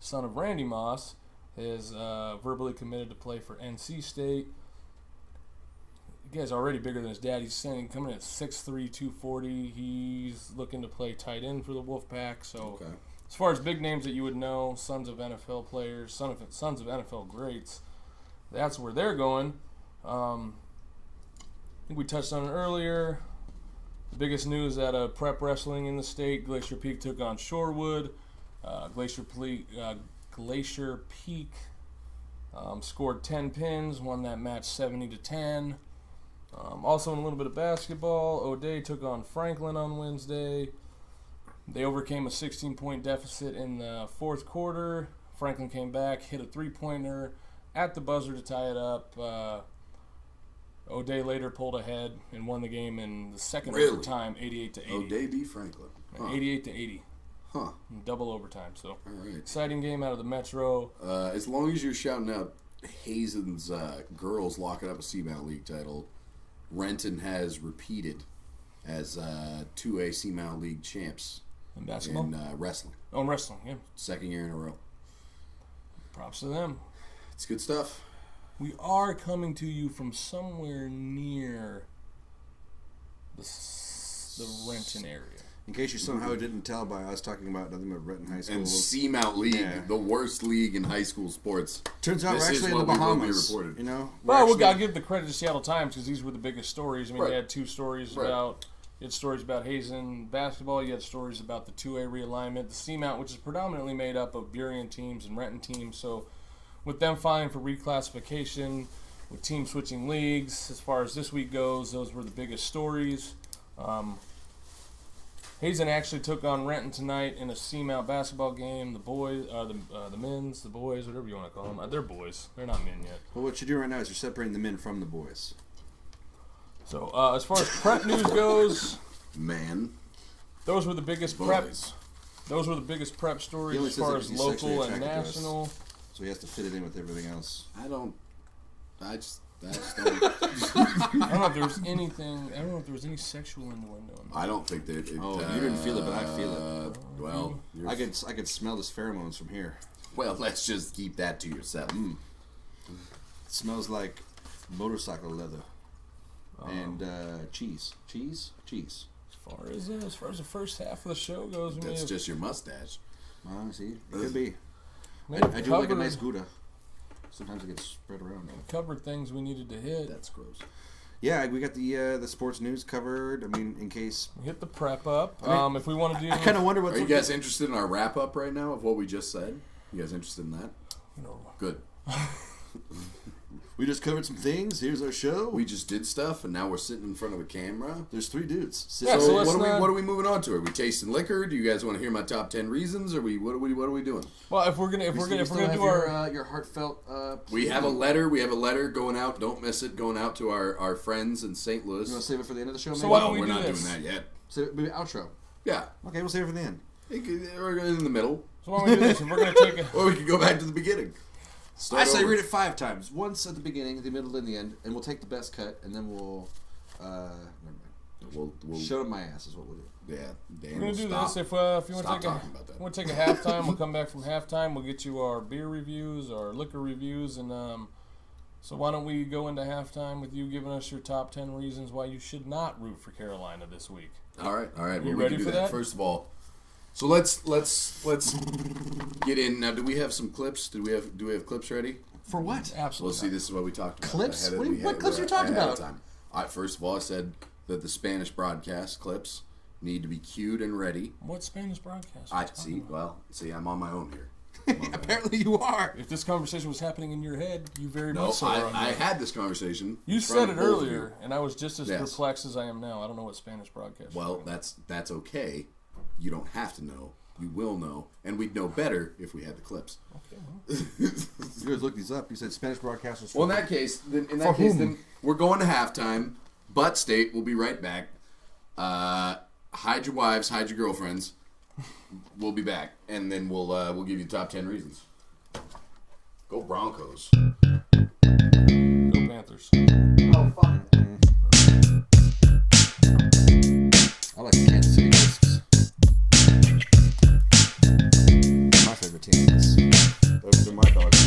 son of Randy Moss, is verbally committed to play for NC State. The guy's already bigger than his dad. He's coming in at 6'3", 240. He's looking to play tight end for the Wolfpack. So Okay. as far as big names that you would know, sons of NFL players, sons of NFL greats, that's where they're going. I think we touched on it earlier. The biggest news out of prep wrestling in the state, Glacier Peak took on Shorewood. Glacier Peak scored 10 pins, won that match 70-10. Also in a little bit of basketball, O'Day took on Franklin on Wednesday. They overcame a 16-point deficit in the fourth quarter. Franklin came back, hit a three-pointer at the buzzer to tie it up. O'Day later pulled ahead and won the game in the second overtime, 88-80. O'Day beat Franklin. Huh. 88-80. Huh. Double overtime. So All right. exciting game out of the Metro. As long as you're shouting out Hazen's girls locking up a C-Mount League title, Renton has repeated as 2A C-Mount League champs In basketball? in wrestling. Oh, in wrestling, yeah. Second year in a row. Props to them. It's good stuff. We are coming to you from somewhere near the Renton area. In case you somehow didn't tell by us talking about nothing but Renton High School. And C-Mount League, Yeah. the worst league in high school sports. Turns out This we're is actually in the what we will be Bahamas. reported. You know? Well, we We're got to actually- give the credit to Seattle Times because these were the biggest stories. I mean, Right. you had two stories Right. about... You had stories about Hazen basketball. You had stories about the 2A realignment. The C-Mount, which is predominantly made up of Burien teams and Renton teams. So with them filing for reclassification, with teams switching leagues, as far as this week goes, those were the biggest stories. Hazen actually took on Renton tonight in a C-Mount basketball game. The boys, the men's, the boys, whatever you want to call them. They're boys. They're not men yet. Well, what you're doing right now is you're separating the men from the boys. So as far as prep news goes, Man. those were the biggest prep. Boys. Those were the biggest prep stories He only as says far that as 'cause he's sexually local and attracted to us. national. So he has to fit it in with everything else. I just don't. I don't know if there was anything. I don't know if there was any sexual innuendo in that. I don't think that. Oh, you didn't feel it, but I feel it. Well, I could smell this pheromones from here. well, let's just keep that to yourself. It smells like motorcycle leather, and cheese. As far as the first half of the show goes, That's just your mustache. See, it could be. maybe I do like a nice Gouda. Sometimes it gets spread around. Covered things we needed to hit. That's gross. Yeah, we got the sports news covered. I mean, in case We hit the prep up. I mean, If we want to do, I kind of wonder what's. Are you guys interested in our wrap up right now of what we just said? You guys interested in that? Good. We just covered some things. Here's our show. We just did stuff, and now we're sitting in front of a camera. There's 3 dudes. Yeah, So so let's what are we moving on to? Are we tasting liquor? Do you guys want to hear my top 10 reasons? Or what are we doing? well, if we're gonna do our your heartfelt. We have a letter. We have a letter going out. Don't miss it. Going out to our friends in St. Louis. You want to save it for the end of the show? So maybe? why don't we we're do not this? doing that yet. Save it, maybe outro. Yeah, Okay, we'll save it for the end. we're in the middle, So why don't we do this? If we're gonna take a or we could go back to the beginning. I say over. read it 5 times. Once at the beginning, the middle, and the end, and we'll take the best cut, and then we'll. Never mind. We'll Shut up my ass is what we'll do. yeah. Dan, We're gonna do stop. this if you want Stop to take talking about that. we'll take a halftime. We'll come back from halftime. We'll get you our beer reviews, our liquor reviews, and so why don't we go into halftime with you giving us your top 10 reasons why you should not root for Carolina this week. All right. you Well, we ready can do for that? First of all, so let's get in now. Do we have some clips? Do we have clips ready? For what? Well, Absolutely. see, this is what we talked about. Clips? ahead of- What we had- clips are you talking ahead of about? time. First of all, I said that the Spanish broadcast clips need to be cued and ready. What Spanish broadcast? are you talking about? I'm on my own here. Apparently you are. If this conversation was happening in your head, you very No, much so are. I had this conversation. You in front said of it both of earlier, and I was just as Yes. perplexed as I am now. I don't know what Spanish broadcast. you. Well, that's okay. You don't have to know. You will know, and we'd know better if we had the clips. Okay, well. You guys look these up. You said Spanish broadcasters. Well, in that case, For whom? then we're going to halftime. Butt State, we'll be right back. Hide your wives, hide your girlfriends. We'll be back, and then we'll give you the top 10 reasons. Go Broncos. Go Panthers. Oh, fuck. I like the Kansas City Whisks. My favorite team is. Those are my dogs.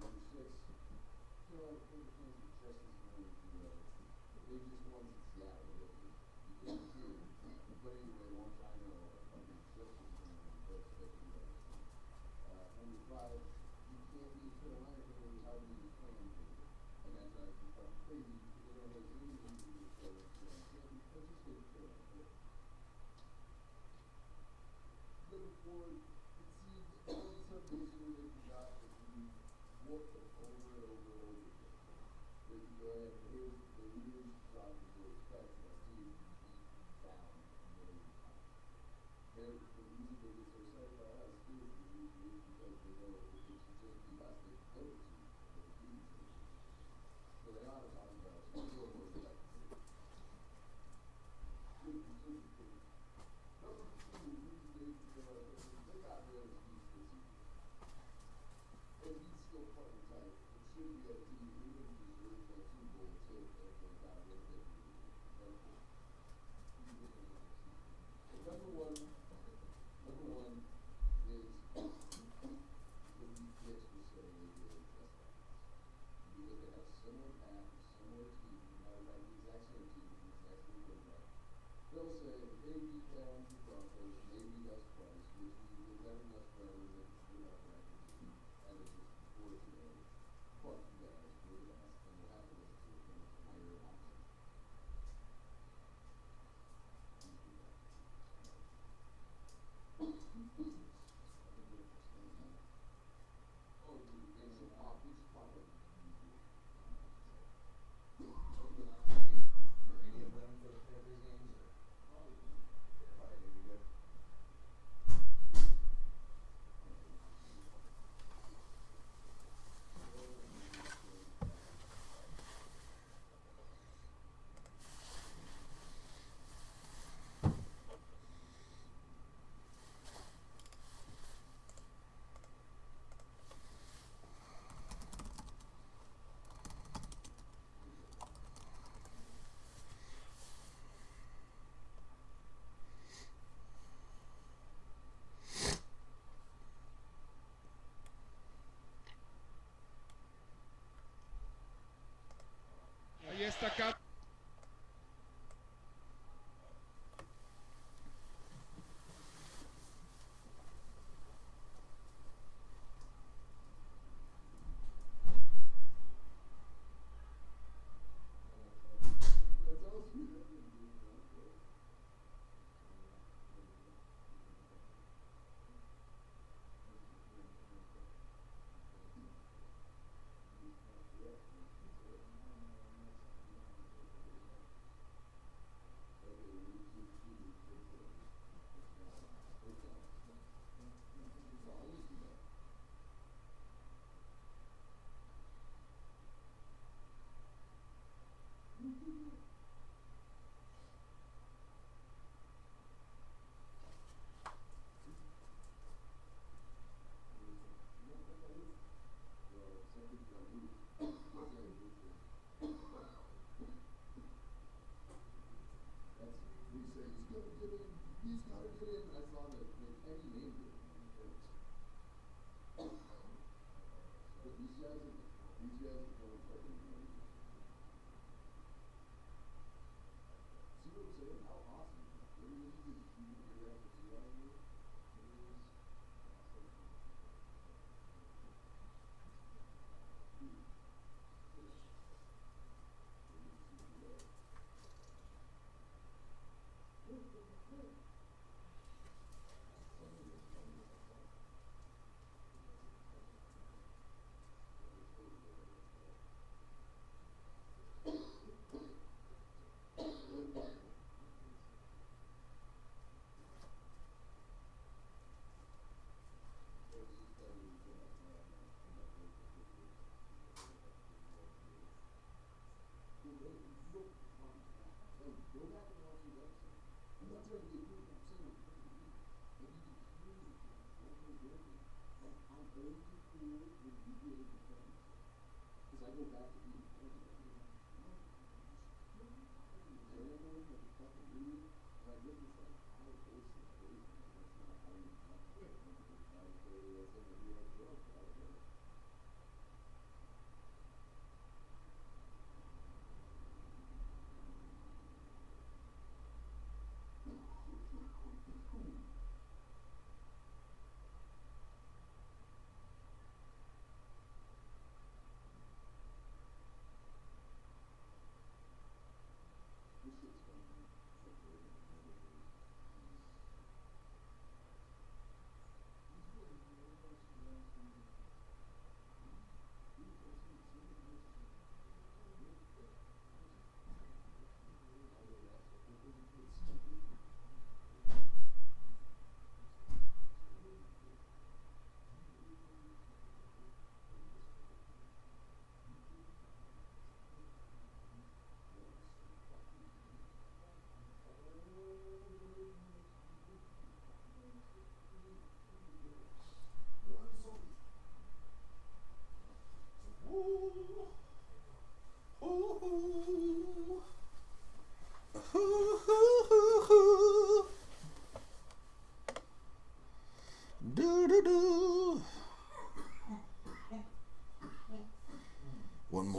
Number 6, Ahí está acá.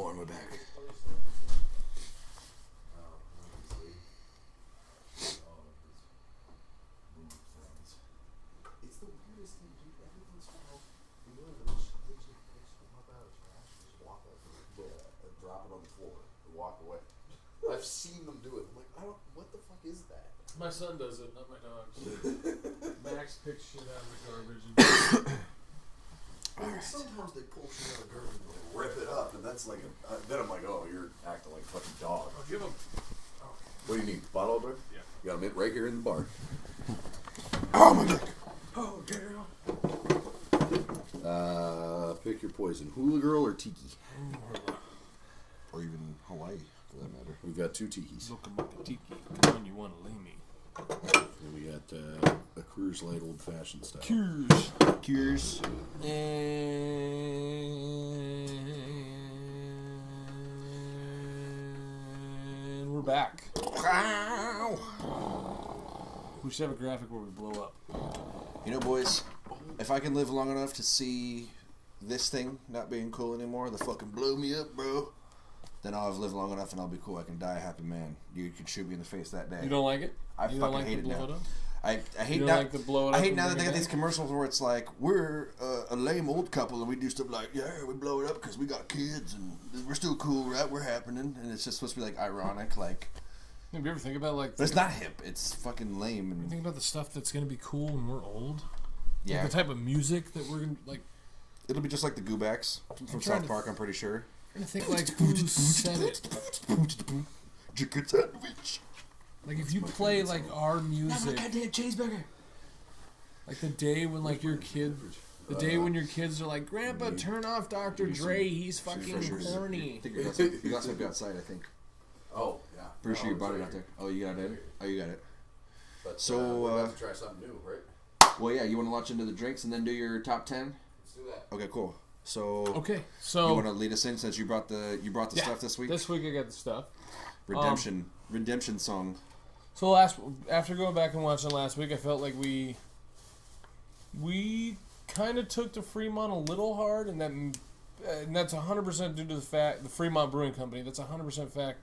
going. We're back. It's the weirdest thing, dude. Everything's found. You know, they just come up out of trash and just walk up and drop it on the floor and walk away. I've seen them do it. I'm like, what the fuck is that? My son does it, not my dogs. Max picks shit out of the garbage. Sometimes they pull shit out of the garbage and they rip it up, and that's like, then I'm like, oh, you're acting like a fucking dog. I'll give him. What do you need? Bottle opener? Yeah. You got a mint right here in the bar. Oh my god. Oh, girl. Pick your poison. Hula Girl or Tiki? Or even Hawaii, for that matter. We've got 2 Tikis. Looking like a tiki. Come on, you want to lay me. And we got a Coors Light old fashioned style. Cures. And we're back. We should have a graphic where we blow up. You know, boys, if I can live long enough to see this thing not being cool anymore, the fucking blow me up, bro, then I'll have lived long enough and I'll be cool. I can die a happy man. You can shoot me in the face that day. You don't like it? I You fucking don't like hate the it blow now. it up? I hate You don't now. like the blow it I up hate and now that bring they it got these back? commercials where it's like we're a lame old couple and we do stuff like we blow it up because we got kids and we're still cool, right? We're happening, and it's just supposed to be like ironic, like. Have you ever think about But it's not hip. It's fucking lame and think about the stuff that's gonna be cool when we're old? yeah. Like the type of music that we're gonna like. It'll be just like the Goobacks from trying South to- Park. I'm pretty sure. I think like who said it? Chicken sandwich. Like if you play like our music, Goddamn cheeseburger. like the day when like your kid, the day when your kids are like, Grandpa, turn off Dr. Dre, he's fucking horny. I think you got something outside. I think. Oh, yeah. Pretty sure you brought it out there. Oh, you got it. Oh, you got it. But, So, we're about to try something new, right? Well, yeah. You want to launch into the drinks and then do your top 10? Let's do that. Okay, cool. So. Okay, You so want to lead us in since you brought the yeah, stuff this week? This week I got the stuff. Redemption song. So after going back and watching last week, I felt like we kind of took the Fremont a little hard, and that's 100% due to the fact the Fremont Brewing Company. That's 100% fact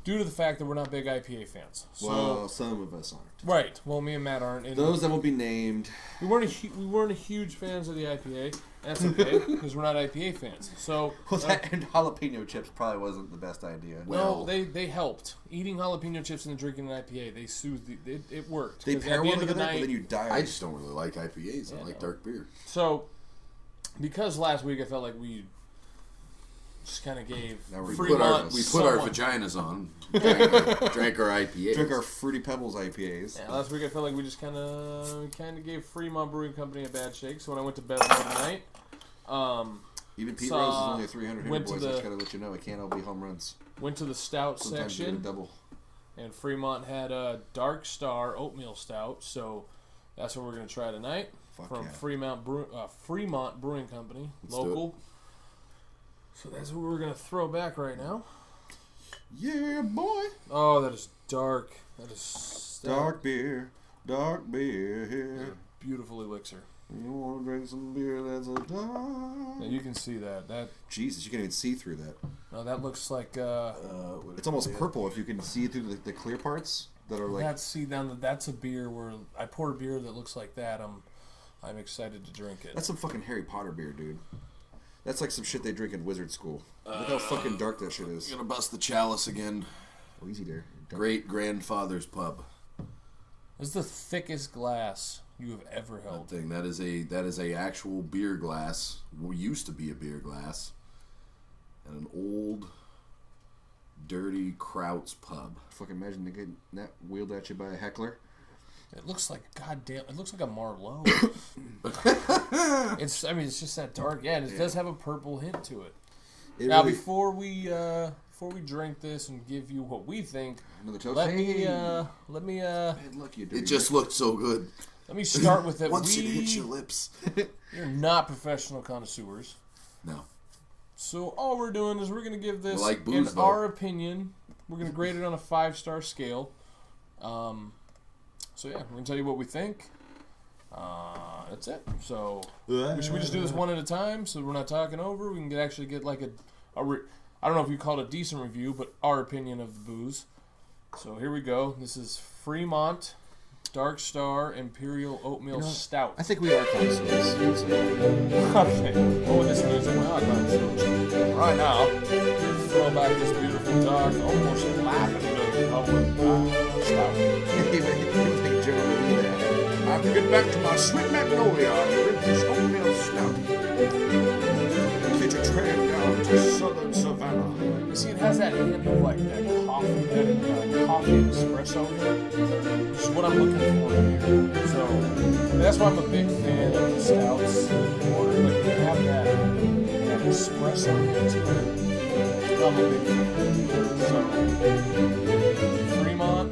due to the fact that we're not big IPA fans. So, Well, some of us aren't. right. Well, me and Matt aren't. And Those that will be named. we weren't a huge fans of the IPA. That's okay because we're not IPA fans. So Well, that and jalapeno chips probably wasn't the best idea. no, they helped. Eating jalapeno chips and then drinking an IPA, they soothed. It worked. They 'Cause pair at the well end of the together, but night, then you die. I just don't really like IPAs. I Yeah, like no. dark beer. So, because last week I felt like we just kind of gave Now we're- We Fremont put our somewhat- vaginas on, drank our IPAs. Drink our Fruity Pebbles IPAs. Yeah, last week I felt like we just kind of gave Fremont Brewing Company a bad shake. So when I went to bed last night, Even Pete Saw- Rose is only a 300 hitter, went to boys. I just the- gotta let you know, it can't all be home runs. went to the stout Sometimes you get a section, double. and Fremont had a Dark Star oatmeal stout. So that's what we're gonna try tonight Fuck from yeah. Fremont Brewing Company, Let's do local. So that's what we're gonna throw back right now. Yeah, boy. Oh, that is dark. That is Dark beer. Dark beer. beautiful elixir. You want to drink some beer that's a dark. Now you can see that. That Jesus, you can't even see through that. no, that looks like It's almost purple if you can see through the clear parts that are like. that's a beer where I pour a beer that looks like that. I'm excited to drink it. That's some fucking Harry Potter beer, dude. That's like some shit they drink in wizard school. Look how fucking dark that shit is. Gonna bust the chalice again. Oh, easy there. Great grandfather's pub. This is the thickest glass you have ever That held. thing. That is a actual beer glass. What used to be a beer glass. And an old, dirty Krauts pub. Fucking imagine they getting that wheeled at you by a heckler. It looks like It looks like a Marlowe. It's just that dark. Yeah, and it does have a purple hint to it. It Now really- before we drink this and give you what we think, Another toast. let me Hey. let Bad luck, you dirty It just looked so good. me start with that. Once it hits your lips. We're not professional connoisseurs. No. So all we're doing is we're going to give this, We like booze, in though. our opinion, we're going to grade it on a 5-star scale. So yeah, we're going to tell you what we think. That's it. So should we just do this one at a time so we're not talking over? We can actually get like I I don't know if you call it a decent review, but our opinion of the booze. So here we go. This is Fremont Dark Star Imperial Oatmeal Stout. I think we are connoisseurs. Okay. Oh, this music. Well, right now, throw back this beautiful dark, almost laughing into stout. I have to get back to my sweet magnolia and drink this oatmeal stout. Catch a train down to southern Savannah. You see, it has that hint of like that coffee espresso, which is what I'm looking for here. So that's why I'm a big fan of the stouts. Or like they have that espresso hint to it. I'm a big fan. So Fremont,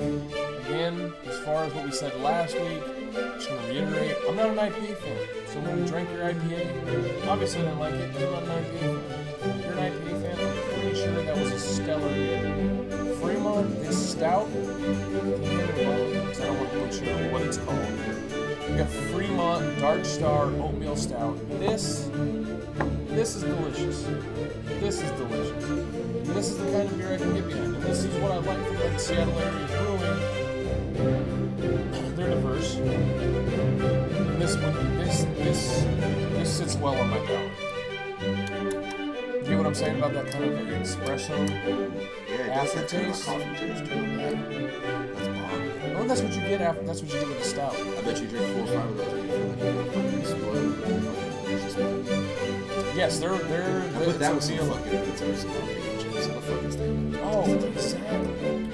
again, as far as what we said last week, just gonna reiterate, I'm not an IPA fan. So when we drank your IPA, obviously I didn't like it because I'm not an IPA fan. If you're an IPA fan, I'm pretty sure that was a stellar beer. Fremont, this stout, because I don't want to butcher what it's called. We got Fremont Dark Star Oatmeal Stout. This is delicious. This is delicious. And this is the kind of beer I can get behind. And this is what I like from like Seattle area brewing. They're diverse. And this sits well on my palate. You get what I'm saying about that kind of espresso? Yeah, it does have kind of a aftertaste? coffee taste to it. That's bomb. Well, that's what you get after. That's what you get with the stout. I bet you drink 4 or 5 of those and you feel like you're fucking exploding. Delicious, man. Yes, they're. I put that with some meal. fucking pizza or some potato chips and a fucking steak. Oh, exactly.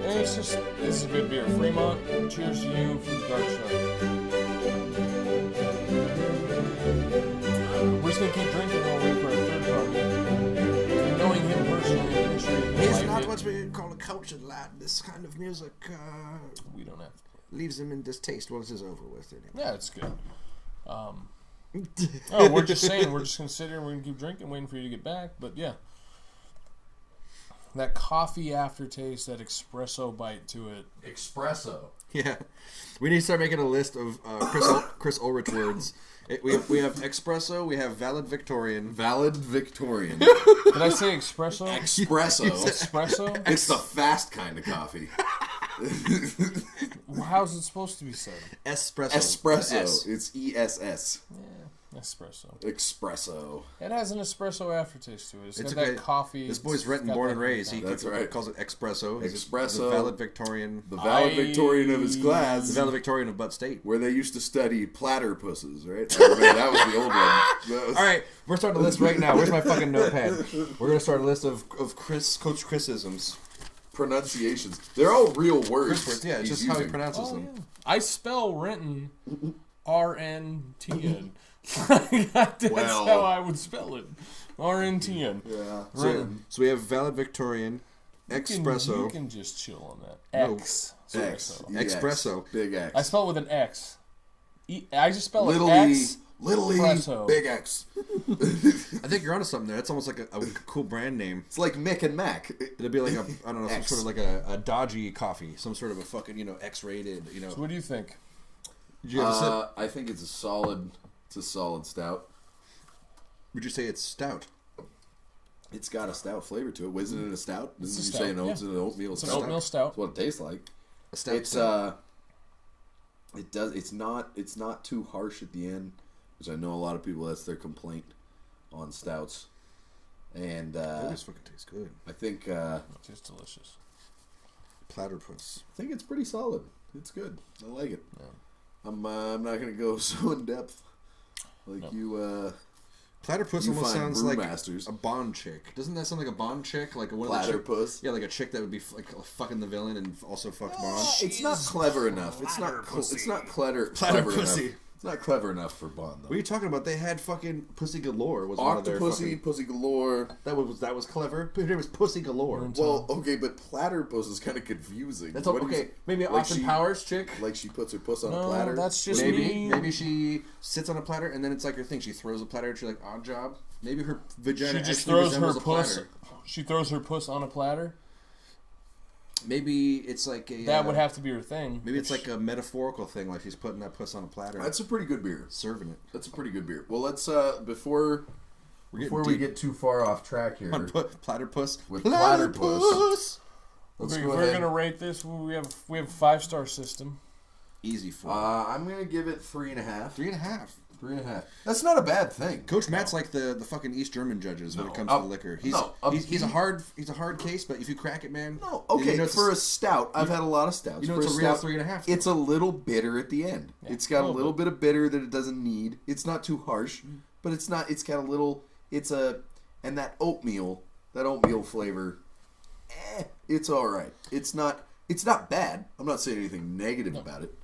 And it's just, this is a good beer. Fremont, cheers to you for the Dark Star. We're just gonna keep drinking while we wait for our third party. And knowing him personally, I'm pretty sure he'll He's like not it. what we call a cultured lad. This kind of music We don't have to. leaves him in distaste once it's over with. Anyway. Yeah, it's good. Oh, we're just saying, we're just gonna sit here, we're gonna keep drinking, waiting for you to get back. But yeah, that coffee aftertaste, that espresso bite to it. Espresso. Yeah. We need to start making a list of Chris Ulrich words. We have espresso, we have valid Victorian. Valid Victorian. Did I say espresso? Espresso. Espresso? It's the fast kind of coffee. How's it supposed to be said? Espresso. Espresso. S. It's ESS. Espresso. Espresso. It has an espresso aftertaste to it. It's got okay. that coffee. This boy's it's Renton, got born that- and raised. He That's right. calls it espresso. He's Espresso. The valid Victorian. The valedictorian of his The class. valedictorian of Butt State. Where they used to study platypuses, right? I remember that was the old one. That was- All right, we're starting a list right now. Where's my fucking notepad? We're gonna start a list of Coach Chrisisms. Pronunciations. They're all real words. Chris words, yeah, it's he's just how he using. pronounces Oh, them. yeah. I spell Renton RNTN. That's Well. how I would spell it. RNTN. Yeah. So we have valid Victorian, You espresso, can just chill on that. No. X. X. Espresso. Espresso. Big X. I spell it with an X. I just spell it Little X. E. Little E. Espresso. Big X. I think you're onto something there. That's almost like a cool brand name. It's like Mick and Mac. It'd be like a, I don't know, some X. sort of like a dodgy coffee, some sort of a fucking, X-rated, So what do you think? Did you have a sip? I think it's a solid stout. Would you say it's stout? It's got a stout flavor to it. Isn't it a stout? It's a Didn't you stout, say no? yeah. It's an oatmeal It's an stout. oatmeal stout. That's what it tastes like. A stout. It's it's not too harsh at the end, which I know a lot of people that's their complaint on stouts. And This fucking tastes good. I think It's just delicious. Platypus. it's pretty solid. It's good. I like it. Yeah. I'm not gonna go so in depth like you. Platypus You almost find sounds like brewmasters. a Bond chick. Doesn't that sound like a Bond chick? Like one of the chick, Platypus. yeah, like a chick that would be like fucking the villain and also fucked Bond. It's not clever enough. It's not clever enough. Platypussy. It's not clever enough for Bond though. What are you talking about? They had fucking Pussy Galore. Was one of their Octopussy, fucking, Pussy Galore. that was clever. Her name was Pussy Galore. Well, okay, but platypus is kind of confusing. That's all, What do you- okay. Maybe like Austin she- Powers chick. Like she puts her puss on a No, platter. that's just Maybe me. maybe she sits on a platter and then it's like her thing. She throws a platter and she's like odd job. Maybe her vagina She just actually throws her resembles a puss. platter. She throws her puss on a platter. Maybe it's like a That would have to be her thing. maybe it's like a metaphorical thing, like she's putting that puss on a platter, That's a pretty good beer. serving it. That's a pretty good beer. Well, let's before before we get too far off track here, Platypus. with Platypus, let's go We're ahead. gonna rate this. We have a 5-star system. Easy 4. I'm gonna give it 3.5. 3.5. 3.5. That's not a bad thing. Coach Matt's like the fucking East German judges when it comes to the liquor. He's a hard case, but if you crack it, man. No, okay. you know For a stout, I've had a lot of stouts. You know For it's a real stout, 3.5. It's a little bitter at the end. Yeah, It's got a little little bit of bitter that it doesn't need. It's not too harsh, but it's not. It's got a little. And that oatmeal flavor. It's all right. It's not bad. I'm not saying anything negative about it.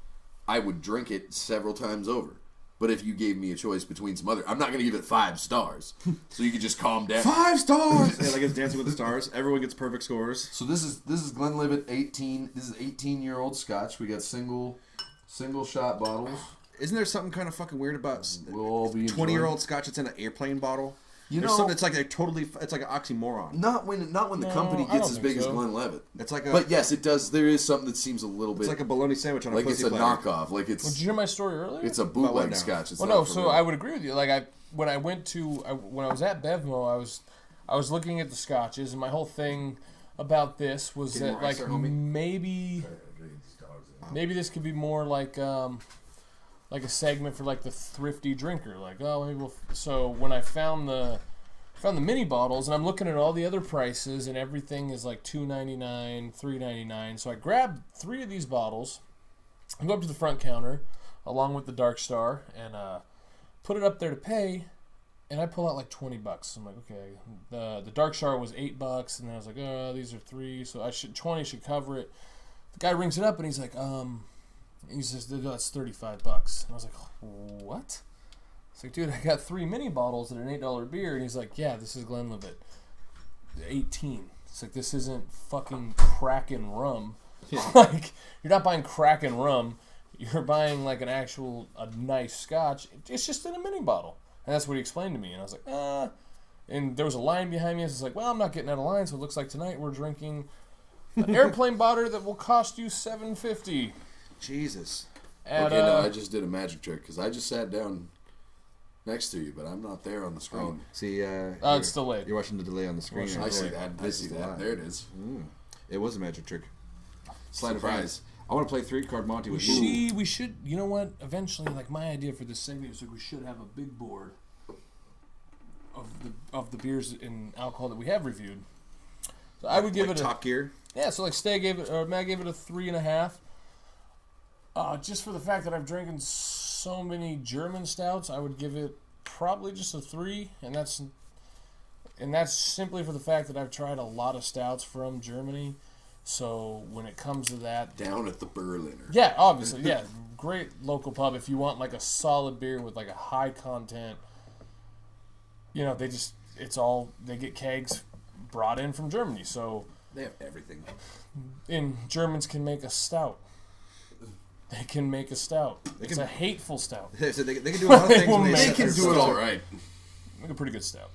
I would drink it several times over. But if you gave me a choice between some other, I'm not going to give it 5 stars. So you could just calm down. 5 stars. Yeah, like it's Dancing with the Stars. Everyone gets perfect scores. So this is Glenlivet 18. This is 18-year-old Scotch. We got single shot bottles. Isn't there something kind of fucking weird about We'll all be 20-year-old Scotch that's in an airplane bottle? You There's know, something that's like it's like an oxymoron. not when the company I gets don't as think big as so. Glenlivet. It's like a But yes, it does. There is something that seems a little bit it's like a bologna sandwich on a like pussy it's a platter. knockoff. Like Did you hear my story earlier? it's a what bootleg now? Scotch. It's Well, not no. for So real. I would agree with you. Like when I was at Bevmo, I was looking at the scotches, and my whole thing about this was Getting that more like ice there, homie? maybe this could be more like a segment for like the thrifty drinker. Like, oh, maybe so when I found the mini bottles, and I'm looking at all the other prices, and everything is like $2.99, $3.99. So I grabbed 3 of these bottles. I go up to the front counter, along with the Dark Star, and put it up there to pay. And I pull out like $20. I'm like, okay. The Dark Star was $8, and then I was like, oh, these are 3, so 20 should cover it. The guy rings it up, and he's like, he says, that's $35. And I was like, what? It's like, dude, I got 3 mini bottles at an $8 beer, and he's like, yeah, this is Glenlivet, 18. It's like, this isn't fucking Kraken rum. Yeah. Like, you're not buying Kraken rum. You're buying like a nice Scotch. It's just in a mini bottle, and that's what he explained to me. And I was like, And there was a line behind me. I was like, well, I'm not getting out of line, so it looks like tonight we're drinking an airplane bottle that will cost you $7.50. Jesus. At, Okay, no, I just did a magic trick because I just sat down next to you, but I'm not there on the screen. See, it's delayed. You're watching the delay on the screen. I see that. I This see is that. live. There it is. It was a magic trick. Sleight of Surprise. hand. I want to play 3-card Monty with you. We should, you know what? Eventually, like my idea for this segment is like we should have a big board of the beers and alcohol that we have reviewed. So I would give Like it Top Gear. so like Matt gave it a 3.5. Just for the fact that I've drinking so many German stouts, I would give it probably just a 3, and that's simply for the fact that I've tried a lot of stouts from Germany. So when it comes to that, Down at the Berliner. yeah, obviously, yeah, great local pub if you want like a solid beer with like a high content. You know, they get kegs brought in from Germany, so They have everything. and Germans can make a stout. They can make a stout. It's a hateful stout. So they can do a lot of things. will when make They set can their do it stuff. all right. Make a pretty good stout.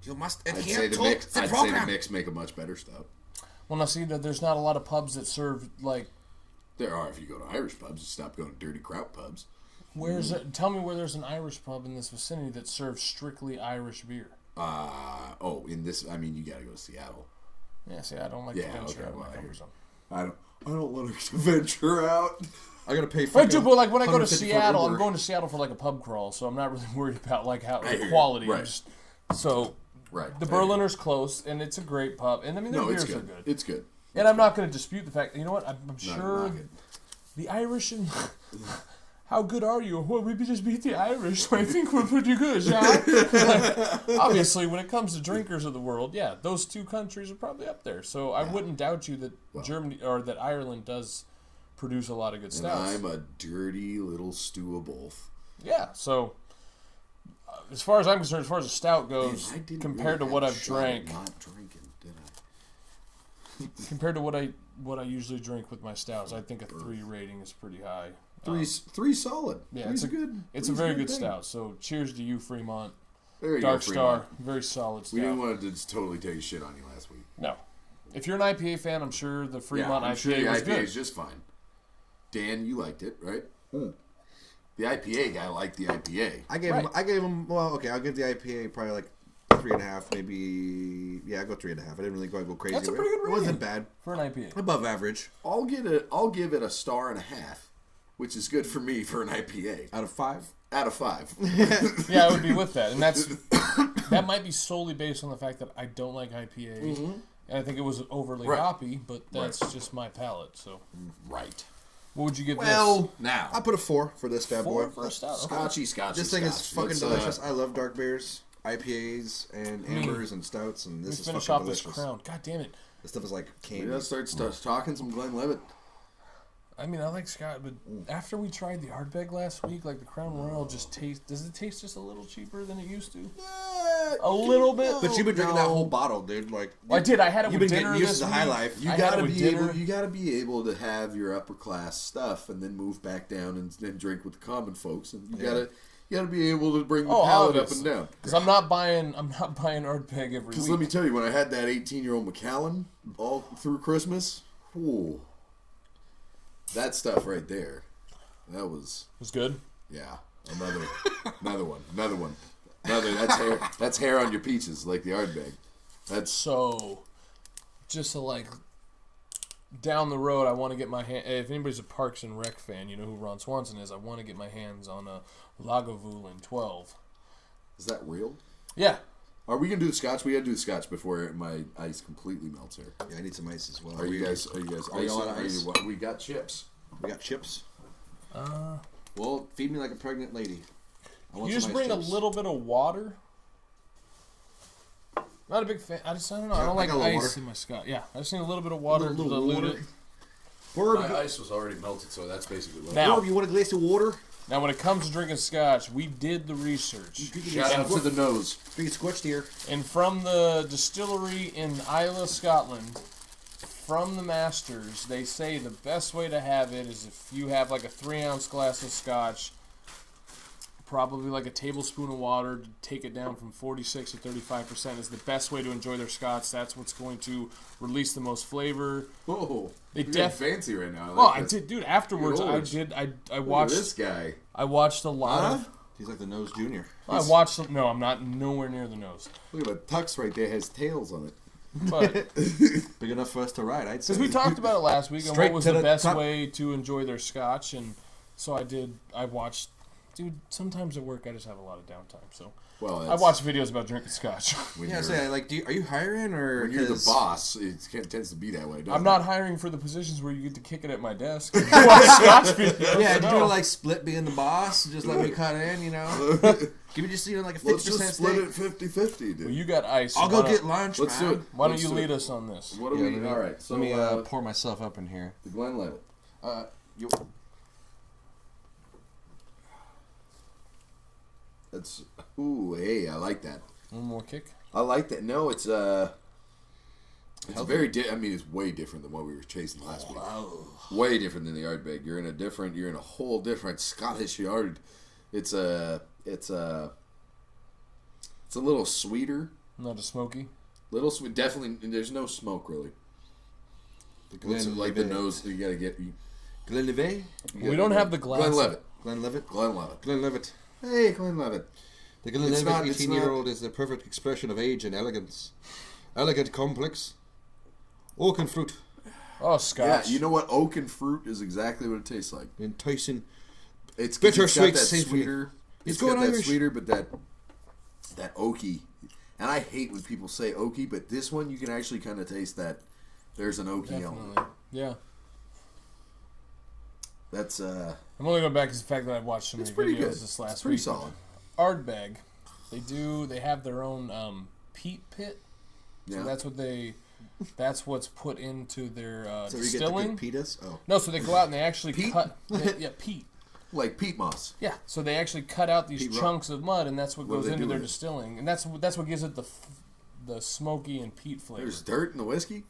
You must I'd adhere say the to mix. the I'd say program. the mix make a much better stout. Well, now see that there's not a lot of pubs that serve like. There are if you go to Irish pubs. You stop going to dirty kraut pubs. Where's it? Tell me where there's an Irish pub in this vicinity that serves strictly Irish beer. In this, I mean, you got to go to Seattle. Yeah, see, I don't like Yeah, to venture okay, out of well, my I hear comfort zone. I don't want to venture out. I gotta pay. But dude, but like when I go to 150 for Seattle, I'm Uber. going to Seattle for like a pub crawl, so I'm not really worried about like how I hear the you. quality. I'm Right. just- so Right. the Berliner's close, and it's a great pub, and I mean their No, it's beers are good. good. It's good. And I'm not going to dispute the fact. You know what? I'm Not sure knock it. the Irish and how good are you? Well, we just beat the Irish. So I think we're pretty good, yeah. Like, obviously, when it comes to drinkers of the world, yeah, those two countries are probably up there. So I wouldn't doubt you that Germany or that Ireland does produce a lot of good And stouts. I'm a dirty little stew of both. Yeah. So as far as I'm concerned, as far as a stout Man, goes, I didn't compared really to what have a I've shot at drank, Not drinking, did I? compared to what I usually drink with my stouts, I think a 3 rating is pretty high. Three solid. Yeah, Three's it's good. It's a three's very good thing. stout. So cheers to you, Fremont. There you Dark go, Star, Fremont. very solid stout. We didn't want to just totally take shit on you last week. No. If you're an IPA fan, I'm sure the Fremont I'm IPA sure the was IPA good. is just fine. Dan, you liked it, right? The IPA guy liked the IPA. I gave Right. him. Well, okay. I'll give the IPA probably like 3.5, maybe. Yeah, I go 3.5. I didn't really go crazy. That's a with pretty it. good It wasn't rating. bad. For an IPA. Above average. I'll give it a 1.5 stars, which is good for me for an IPA. Out of 5. Out of 5. Yeah, I would be with that. And that might be solely based on the fact that I don't like IPAs. And I think it was overly Right. hoppy, but that's just my palate. So, Right. what would you give Well, now. I put a 4 for this bad boy. this? 4 for a stout. Okay. Scotchy. This thing is Scotch. fucking Let's, delicious. I love dark beers, IPAs, and ambers and stouts, and Let this me is finish fucking off this delicious. Crown. God damn it. This stuff is like We candy. gotta start talking some Glenlivet. I mean, I like Scott, but after we tried the Ardbeg last week, like the Crown Royal just does it taste just a little cheaper than it used to? A little bit? But you've been drinking that whole bottle, dude. Like I did. I had it You've with been dinner getting used this to the week. high life. You I had gotta it with be dinner. able. You gotta be able to have your upper class stuff, and then move back down and drink with the common folks. And you gotta be able to bring the palate up and down. Because I'm not buying Ardbeg every Because week. let me tell you, when I had that 18-year-old Macallan all through Christmas, ooh, that stuff right there, that was It was good. another one. That's hair on your peaches, like the Ardbeg. That's So, just to like down the road, I want to get my hand. If anybody's a Parks and Rec fan, you know who Ron Swanson is. I want to get my hands on a Lagavulin 12. is that real? Yeah, Are we gonna do the scotch? We gotta do the scotch before my ice completely melts here. Yeah, I need some ice as well. Are you guys Are you icing? all out of ice? We got chips. We got chips. Well, feed me like a pregnant lady. I want you just some bring ice a chips. little bit of water. Not a big fan. I don't know. I Yeah, don't I like got a little ice water. in my scotch. Yeah, I just need a little bit of water to Little dilute water. it. Herb, ice was already melted, so that's basically what. Now, Herb, you want a glass of water? now, when it comes to drinking scotch, we did the research. Shout out to the nose. Drink it squished here. And from the distillery in Islay, Scotland, from the masters, they say the best way to have it is if you have like a 3-ounce glass of scotch, probably like a tablespoon of water to take it down from 46 to 35% is the best way to enjoy their scotch. That's what's going to release the most flavor. Oh, They you're def- getting fancy right now. Well, like I this. did, dude. Afterwards, Good I Lord. did. I Look at watched. this guy. I watched a lot of. He's like the nose junior. I watched. No, I'm not nowhere near the nose. Look at the tux right there. Has tails on it. But Big enough for us to ride, I'd say. because we talked about it last week and Straight what was to the the best top. way to enjoy their scotch, and so I did. I watched. Dude, sometimes at work I just have a lot of downtime, so Well, I that's- watch videos about drinking scotch. When Yeah, you're, say like, are you hiring or? when you're the 'cause- boss, it tends to be that way. Doesn't I'm it? not hiring for the positions where you get to kick it at my desk. and watch scotch videos. Yeah, do you no. want to like split being the boss? Just let me cut in, you know? Give me just like a 50% Let's just split stake. it 50-50, dude. Well, you got ice. I'll so go get lunch. Let's man. do it. Why don't Let's you do lead it. us on this? What do we? All right. So let me pour myself up in here. the Glenlivet. You, That's hey, I like that. One more kick. I like that. No, it's very. I mean, it's way different than what we were chasing last week. Way different than the Ardbeg. You're in a whole different Scottish yard. It's a little sweeter, Not a smoky. little sweet. Definitely, there's no smoke really. What's it like the nose? You gotta get. Glenlivet? We don't have the glass. Glenlivet. Glenlivet? Glenlivet. Glenlivet. Hey, Glenlivet. The Glenlivet not- it's 18-year-old is the perfect expression of age and elegance. Elegant, complex, oak and fruit, Oh, Yeah, scotch. you know what? Oak and fruit is exactly what it tastes like. enticing. It's Bitter it's got sweet that symphony. sweeter. It's It's got going that Irish. sweeter, but that oaky. And I hate when people say oaky, but this one you can actually kind of taste that. There's an oaky element. Definitely. Yeah. That's I'm only going back to the fact that I've watched so many it's pretty videos good. this last It's pretty week. solid. Ardbeg, they have their own peat pit. So Yeah. that's what's put into their So you get the distilling. good peatus? Oh. No, so they go out and they actually Peat? cut. Peat. Like peat moss. Yeah, so they actually cut out these Peat rock. chunks of mud, and that's what What do goes they into do their with it? distilling, and that's what gives it the smoky and peat flavor. There's dirt in the whiskey.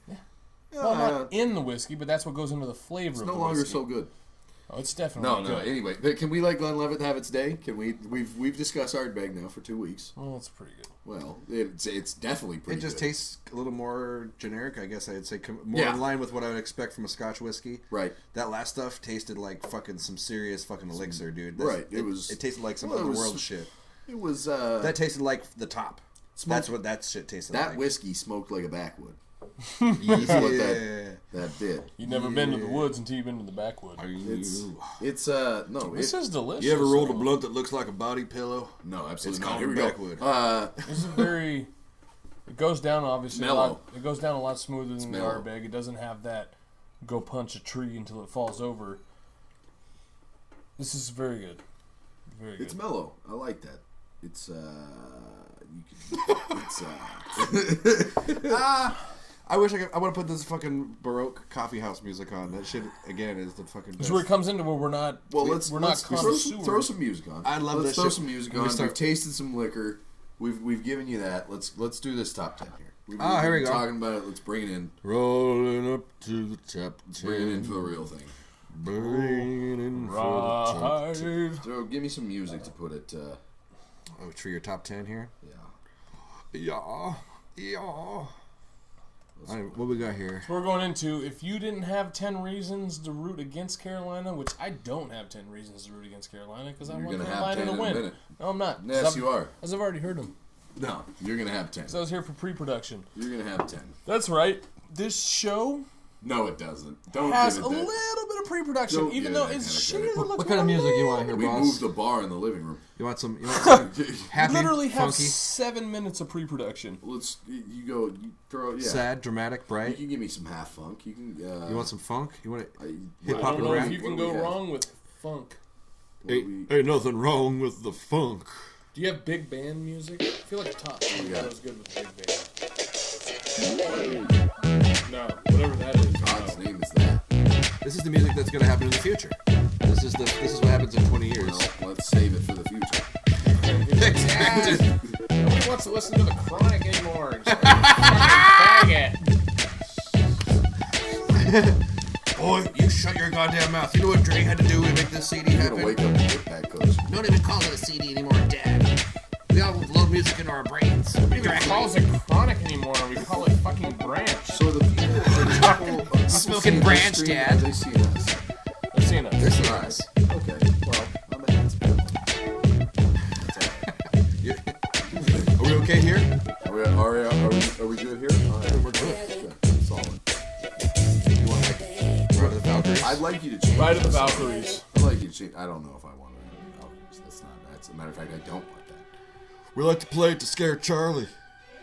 Well, not in the whiskey, but that's what goes into the flavor. It's of no the longer whiskey. so good. Oh, it's definitely No, no. good. Anyway, but can we let Glenlivet have its day? Can we? We've discussed Ardbeg now for 2 weeks. Well, it's pretty good. Well, it's definitely pretty. It just good. tastes a little more generic, I guess I'd say. More Yeah. in line with what I would expect from a Scotch whiskey. Right. That last stuff tasted like fucking some serious fucking elixir, dude. Right, it was- It tasted like some well, it was- otherworld shit. It was. That tasted like the top. That's what that shit tasted That like. whiskey smoked like a backwood. Yeah. That's what that did. You've never been to the woods until you've been to the backwood. It's no. This is delicious. You ever rolled a though. blunt that looks like a body pillow? No, absolutely It's not. called Here we backwood. go. This is very. It goes down obviously a Mellow. lot. It goes down a lot smoother than the mellow. Ardbeg. It doesn't have that go punch a tree until it falls over. This is very good. Very good. It's mellow. I like that. It's I wish I could. I want to put this fucking Baroque coffee house music on. That shit again is the fucking best. This is where it comes into where we're not. Well, we're let's not throw connoisseurs. some music on. I love let's that throw shit. some music Let me on. start- We've tasted some liquor. We've given you that. Let's do this top 10 here. We've Here we been go. Talking about it. Let's bring it in. Rolling up to the top 10. Bring it in for the real thing. Bringing in for the top 10. Right. So give me some music to put it. Oh, for your top 10 here? Yeah. Yeah. All right, what we got here? We're going into if you didn't have 10 reasons to root against Carolina, which I don't have 10 reasons to root against Carolina because I You're want gonna have Carolina 10 to in a win. minute. No, I'm not. Yes, you are. As I've already heard them. No, you're gonna have 10. So I was here for pre-production. You're gonna have 10. That's right. This show No, it doesn't. Don't has give a it that. little bit of pre-production, Don't even give though it that it's kind of shitty as it looks. What kind of music you want here, We boss? moved the bar in the living room. You want some happy, Literally have funky, 7 minutes of pre-production. Let's. You go. You throw. Yeah. sad, dramatic, You bright? can give me some half funk. You can. You want some funk? You want it? I Hip I hop don't and know rap? if you What can do we go have? wrong with funk. What do we- Ain't nothing wrong with the funk. Do you have big band music? I feel like a top we got? goes good with big band. No, whatever that is. God's no. name is that. This is the music that's going to happen in the future. This is what happens in 20 years. Well, let's save it for the future. Nobody wants to listen to the Chronic anymore. It's like, fucking faggot. Boy, you shut your goddamn mouth. You know what Dre had to do to make this CD You're happen? gonna wake up the Get Back coach. Don't even call it a CD anymore, Dad. We all load music into our brains. We don't even call it Chronic anymore. We call it fucking Branch. So the people Smoking Branch, Dad. They see us. They're seeing us. This is All right. us. Okay. Well, I'm a handsome girl. Are we okay here? Are we good here? All right. We're good. Good. Solid. You want like Ride of the Valkyries? I'd like you to change. Ride of the this. Valkyries. I'd like you to change. I don't know if I want Ride of the Valkyries. That's not. That's a matter of fact. I don't want that. We like to play it to scare Charlie.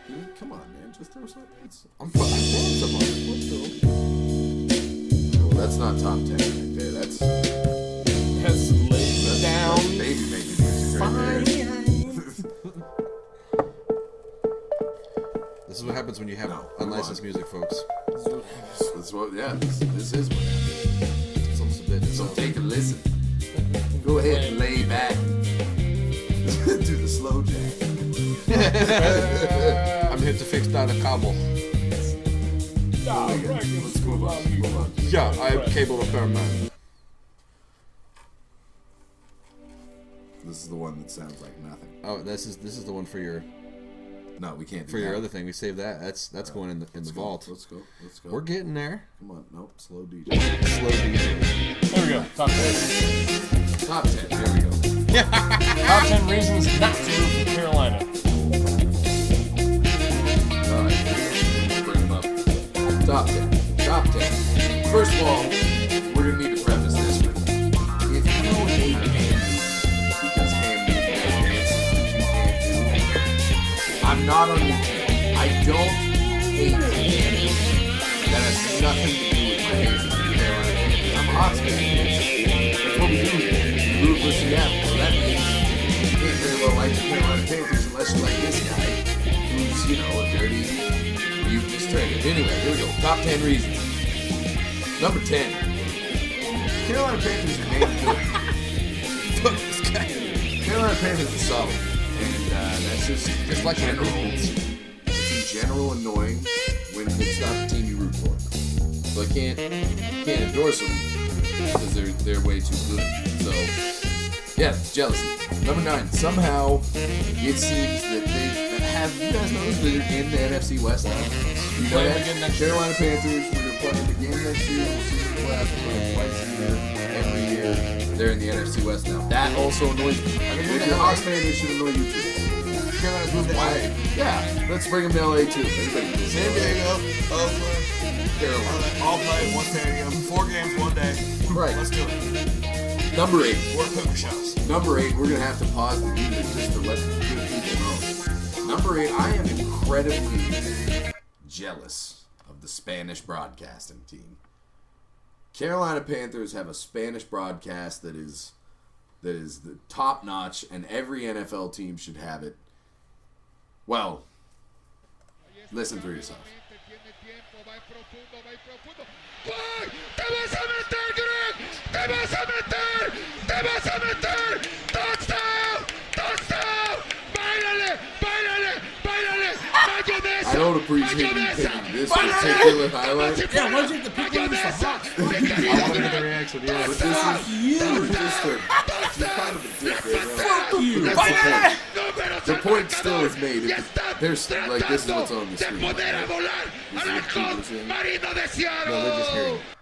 Dude, come on, man. Just throw something. I'm throwing stuff on it. Let's go. Well, that's not top 10 right there. That's Has laid down. baby making music right there. This is what happens when you have No, unlicensed come on. music, folks. That's what. Yeah. This is what happens. It's almost a bit. So take a listen. Go ahead and lay back. Do the slow jack. I'm here to fix that a cable. Let's move on. Yeah, I am cable repairman. This is the one that sounds like nothing. Oh, this is the one for your No, we can't. Do for your that. other thing. We saved that. That's going in the Let's go. vault. Let's go. Let's go. We're getting there. Come on. Nope. Slow DJ. Slow DJ. There we go. Top 10. Top 10. There we go. Top 10 reasons not to root for Carolina. All right. Bring them up. Top 10. Top 10. First of all, we're gonna need to preface this with: if you hate Andrew because Cam Newton does dances that you can't do, I'm not on your team. I don't hate Andrew. That has nothing to do with my hate for the Carolina Panthers. I'm a Hawks fan. That's what we do here. We root for Seattle, so that means you can't very well like the Carolina Panthers unless you like this guy, who's, you know, a dirty mutinous traitor. Anyway, here we go. Top 10 reasons. Number 10. Carolina Panthers are named good. Carolina Panthers are solid. And that's just like general. It's in general annoying when it's not the team you root for. So I can't endorse them because they're way too good. So yeah, it's jealousy. Number 9. Somehow it seems that they have. You guys noticed that they're in the NFC West now? You know Play them that? again next year. Carolina Panthers. We're gonna play them again next year. We'll see the playoffs. We'll play them twice a year. Every year they're in the NFC West now. That also annoys me. I mean, if you're a Hawks fan, it should annoy you too. Carolina's moved to LA. Yeah, let's bring them to LA too. Everybody moves to San LA. Diego, Oakland, Carolina. all play in one stadium. 4 games, 1 day. Right. Let's do it. Number 8. Or poker shows. Number 8, we're going to have to pause the music just to let good people know. Number 8, I am incredibly jealous of the Spanish broadcasting team. Carolina Panthers have a Spanish broadcast that is the top notch, and every NFL team should have it. Well, listen for yourself. ¡Gol! ¡Te vas a meter, Greg! ¡Te vas a meter! ¡Te vas a meter! ¡Touchdown! ¡Touchdown! ¡Báilale! ¡Báilale! ¡Báilale! ¡Mayonesa! I don't appreciate you picking this particular highlight. Yeah, why'd you have to pick one of the Hawks? I want to get the reaction, yeah. But this is just you're kind of a dick, right? Fuck you! The point still is made. There's like this is what's on the screen.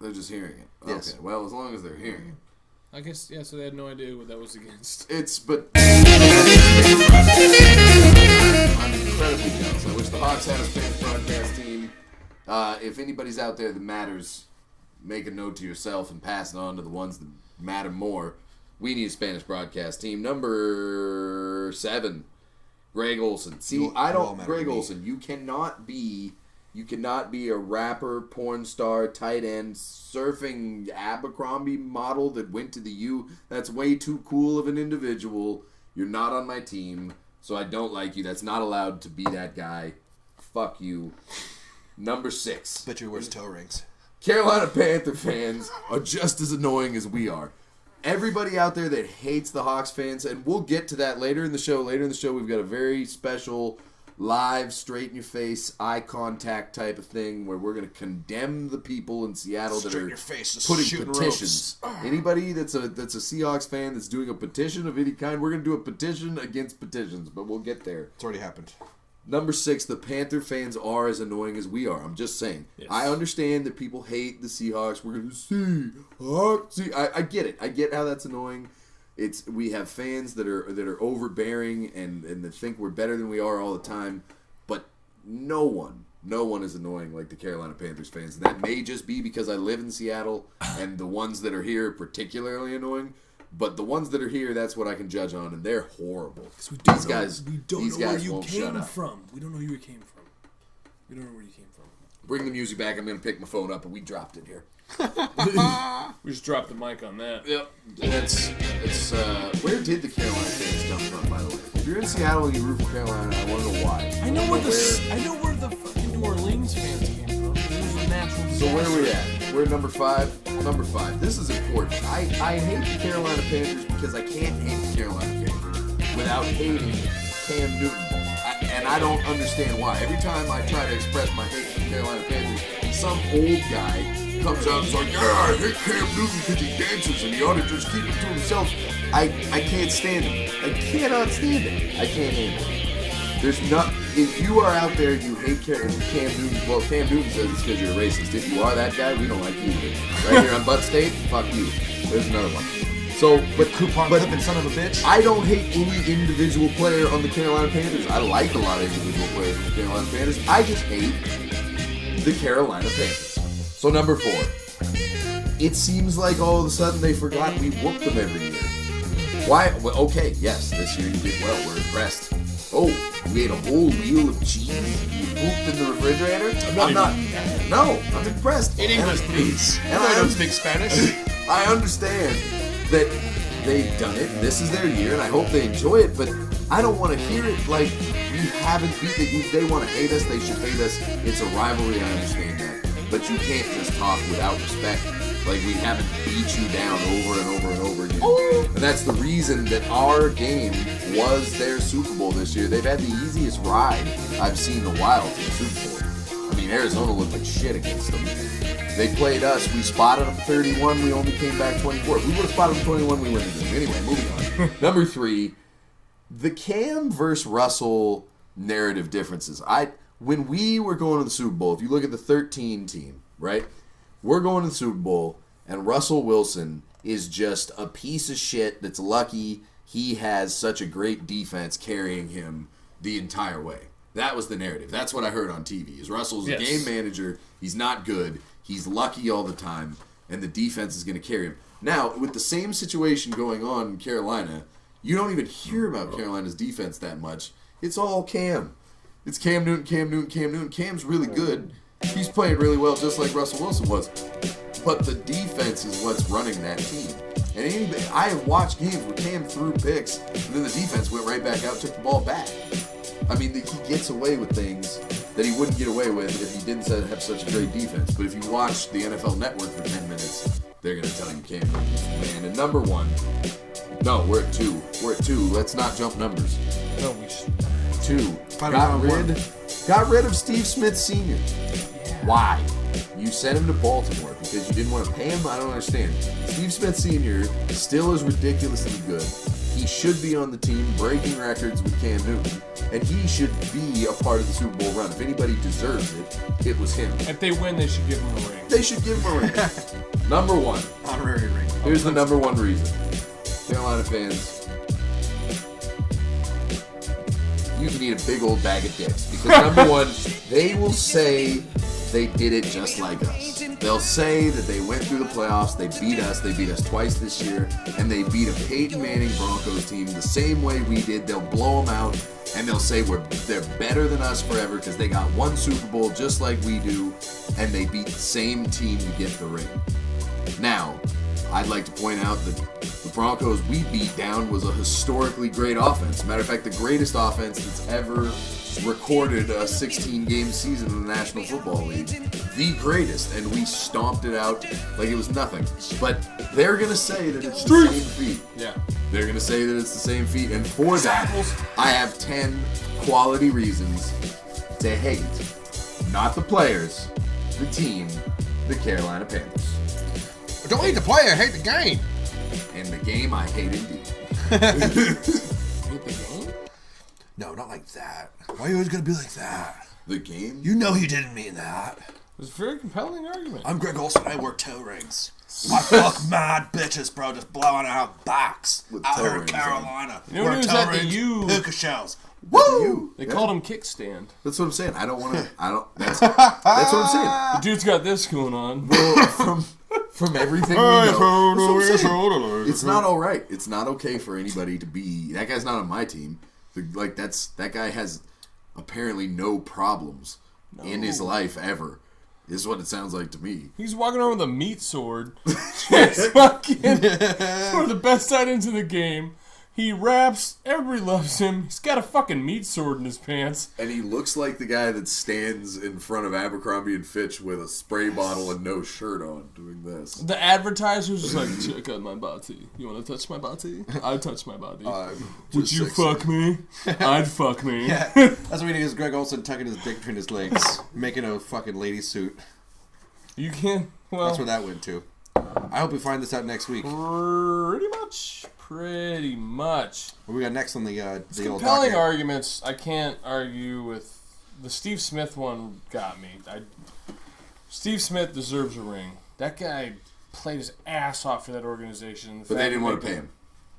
They're just hearing it. Yes. Okay. Well, as long as they're hearing it. I guess, yeah, so they had no idea what that was against. But I'm incredibly jealous. I wish the Hawks had a Spanish broadcast team. If anybody's out there that matters, make a note to yourself and pass it on to the ones that matter more. We need a Spanish broadcast team. Number 7, Greg Olsen. See, Greg Olsen, you cannot be a rapper, porn star, tight end, surfing Abercrombie model that went to the U. That's way too cool of an individual. You're not on my team, so I don't like you. That's not allowed to be that guy. Fuck you. Number 6. Bet you he wears toe rings. Carolina Panther fans are just as annoying as we are. Everybody out there that hates the Hawks fans, and we'll get to that later in the show. Later in the show, we've got a very special live, straight-in-your-face, eye contact type of thing where we're going to condemn the people in Seattle that are putting petitions. Anybody that's a Seahawks fan that's doing a petition of any kind, we're going to do a petition against petitions, but we'll get there. It's already happened. Number 6, the Panther fans are as annoying as we are. I'm just saying. Yes. I understand that people hate the Seahawks. We're going to see. I get it. I get how that's annoying. We have fans that are overbearing and that think we're better than we are all the time. But no one is annoying like the Carolina Panthers fans. And that may just be because I live in Seattle and the ones that are here are particularly annoying. But the ones that are here, that's what I can judge on, and they're horrible. We don't know where you came from. We don't know where you came from. We don't know where you came from. Bring the music back. I'm going to pick my phone up, and we dropped it here. We just dropped the mic on that. Yep. It's where did the Carolina fans come from, by the way? If you're in Seattle and you root for Carolina, I want to know why. I know where the fucking New Orleans fans came from. There's a natural disaster. So where are we at? We're number 5. Number 5. This is important. I hate the Carolina Panthers because I can't hate the Carolina Panthers without hating Cam Newton. And I don't understand why. Every time I try to express my hate for the Carolina Panthers, some old guy comes out and is like, yeah, I hate Cam Newton because he dances and he ought to just keep it to himself. I can't stand it. I cannot stand it. I can't handle it. There's not. If you are out there and you hate Cam Newton, well, Cam Newton says it's because you're a racist. If you are that guy, we don't like you either. Right here on Butt State, fuck you. There's another one. So, but Clipping son of a bitch. I don't hate any individual player on the Carolina Panthers. I like a lot of individual players on the Carolina Panthers. I just hate the Carolina Panthers. So number 4. It seems like all of a sudden they forgot we whooped them every year. Why? Well, okay, yes, this year you did well. We're impressed. Oh, you ate a whole wheel of cheese? You pooped in the refrigerator? I'm impressed. In English, please. And I don't speak Spanish. I understand that they've done it. This is their year, and I hope they enjoy it, but I don't want to hear it like we haven't beat it. They want to hate us. They should hate us. It's a rivalry. I understand that. But you can't just talk without respect. Like we haven't beat you down over and over and over again. And that's the reason that our game was their Super Bowl this year. They've had the easiest ride I've seen in a while to the Super Bowl. I mean, Arizona looked like shit against them. They played us. We spotted them 31. We only came back 24. If we would have spotted them 21, we wouldn't have been. Anyway, moving on. Number 3, the Cam versus Russell narrative differences. When we were going to the Super Bowl, if you look at the 13 team, right? We're going to the Super Bowl, and Russell Wilson is just a piece of shit that's lucky he has such a great defense carrying him the entire way. That was the narrative. That's what I heard on TV. Is Russell's a Yes. game manager. He's not good. He's lucky all the time, and the defense is going to carry him. Now, with the same situation going on in Carolina, you don't even hear about Carolina's defense that much. It's all Cam. It's Cam Newton, Cam Newton, Cam Newton. Cam's really good. He's playing really well, just like Russell Wilson was. But the defense is what's running that team. And I have watched games where Cam threw picks, and then the defense went right back out, took the ball back. I mean, he gets away with things that he wouldn't get away with if he didn't have such a great defense. But if you watch the NFL Network for 10 minutes, they're going to tell you Cam Newton's the man. And number one, no, we're at 2. We're at 2. Let's not jump numbers. No, we should. 2. Got Got rid of Steve Smith Sr. Why? You sent him to Baltimore because you didn't want to pay him? I don't understand. Steve Smith Sr. still is ridiculously good. He should be on the team breaking records with Cam Newton, and he should be a part of the Super Bowl run. If anybody deserves it, it was him. If they win, they should give him a ring. They should give him a ring. Number one. Honorary ring. Here's the number one reason. Carolina fans, you can eat a big old bag of dicks. Because number one, they will say they did it just like us. They'll say that they went through the playoffs, they beat us twice this year, and they beat a Peyton Manning Broncos team the same way we did. They'll blow them out, and they'll say they're better than us forever because they got one Super Bowl just like we do, and they beat the same team to get the ring. Now, I'd like to point out that the Broncos we beat down was a historically great offense. Matter of fact, the greatest offense that's ever recorded a 16-game season in the National Football League. The greatest, and we stomped it out like it was nothing. But they're going to say that it's the same feat. Yeah. They're going to say that it's the same feat, and for that, I have 10 quality reasons to hate, not the players, the team, the Carolina Panthers. Don't hate the player, hate the game. And the game I hate indeed. Hate the game? No, not like that. Why are you always gonna be like that? The game? You know he didn't mean that. It was a very compelling argument. I'm Greg Olson. I wear toe rings. I fuck mad bitches, bro, just blowing out backs With out toe here in rings Carolina. You know Wear when he was toe at the rings, U- hookah shells. Woo! They called him kickstand. That's what I'm saying. I don't want to. That's what I'm saying. The dude's got this going on. Well, from everything we know, that's what I'm saying. It's not all right. It's not okay for anybody to be. That guy's not on my team. That guy has apparently no problems in his life ever. Is what it sounds like to me. He's walking around with a meat sword. Just fucking one of the best tight ends in the game. He raps. Everybody loves him. He's got a fucking meat sword in his pants. And he looks like the guy that stands in front of Abercrombie and Fitch with a spray bottle and no shirt on doing this. The advertiser's just like, check out my body. You want to touch my body? I'd touch my body. Would you fuck me? I'd fuck me. Yeah, that's what we need is Greg Olson tucking his dick between his legs, making a fucking lady suit. You can't. Well, That's where that went to. I hope we find this out next week. pretty much. Pretty much. What we got next on the old Compelling docket? arguments. I can't argue with the Steve Smith one. Got me. Steve Smith deserves a ring. That guy played his ass off for that organization. But they didn't want to pay him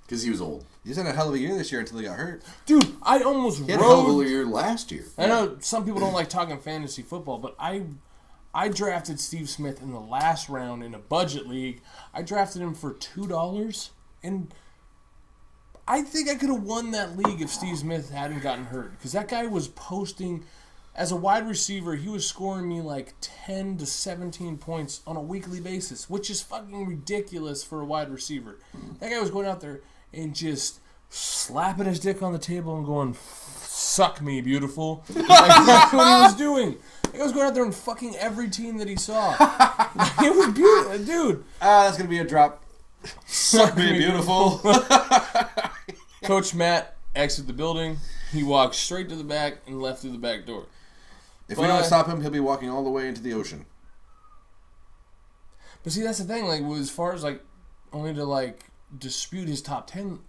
because he was old. He's had a hell of a year this year until he got hurt. Dude, I almost He had a hell of a rode. year last year. I know some people don't like talking fantasy football, but I drafted Steve Smith in the last round in a budget league. I drafted him for $2, and I think I could have won that league if Steve Smith hadn't gotten hurt. Because that guy was posting, as a wide receiver, he was scoring me like 10 to 17 points on a weekly basis, which is fucking ridiculous for a wide receiver. That guy was going out there and just slapping his dick on the table and going, suck me, beautiful. Like, that's what he was doing. He was going out there and fucking every team that he saw. It was beautiful. Dude. That's going to be a drop. Suck me, beautiful. Coach Matt exited the building. He walked straight to the back and left through the back door. If we don't stop him, he'll be walking all the way into the ocean. But see, that's the thing. Like, as far as like, only to like dispute his top 10,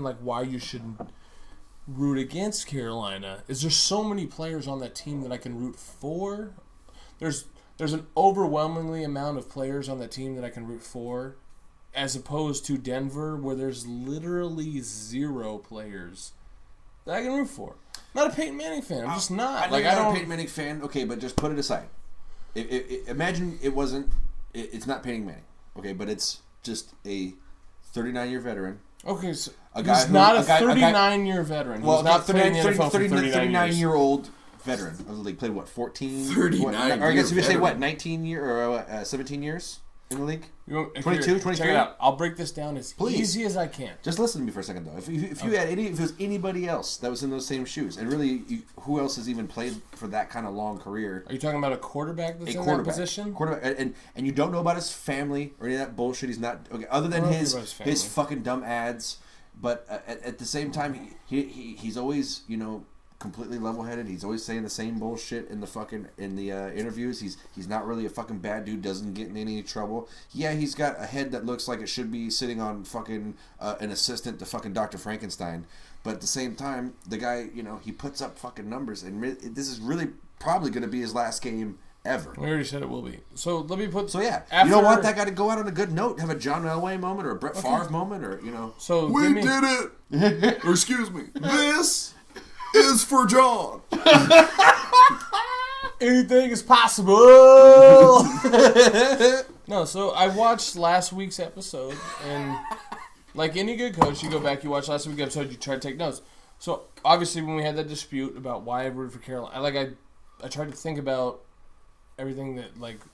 like why you should root against Carolina is there's so many players on that team that I can root for. There's an overwhelmingly amount of players on that team that I can root for, as opposed to Denver, where there's literally 0 players that I can root for. I'm not a Peyton Manning fan. I'm just not. I know Like you're I not don't. a Peyton Manning fan. Okay, but just put it aside. Imagine it wasn't. It's not Peyton Manning. Okay, but it's just a 39-year veteran. Okay, so A guy he's who- not a a guy- 39-year veteran. Well, He's not playing in the NFL for 39 years. year old veteran of the league. Played what, 14? 39 Or I guess you would say veteran. what, 19 year or 17 years in the league? You want- 22, here, 23? Check it out. I'll break this down as Please. easy as I can. Just listen to me for a second, though. If you had if it was anybody else that was in those same shoes, and really, who else has even played for that kind of long career? Are you talking about a quarterback that's in that Quarterback, position? and you don't know about his family or any of that bullshit. He's not okay, other than I don't know his about his family. fucking dumb ads. But at the same time, he's always completely level-headed. He's always saying the same bullshit in the interviews. He's not really a fucking bad dude. Doesn't get in any trouble. Yeah, he's got a head that looks like it should be sitting on fucking an assistant to fucking Dr. Frankenstein. But at the same time, the guy, he puts up fucking numbers, and this is really probably going to be his last game ever. We already said it will be. So let me put. So yeah, after, you don't want that guy to go out on a good note, have a John Elway moment or a Brett Favre moment, or So We give me, did it! Or excuse me. This is for John. anything is possible. No, so I watched last week's episode, and like any good coach, you go back, you watch last week's episode, you try to take notes. So obviously, when we had that dispute about why I rooted for Carolina, I tried to think about everything that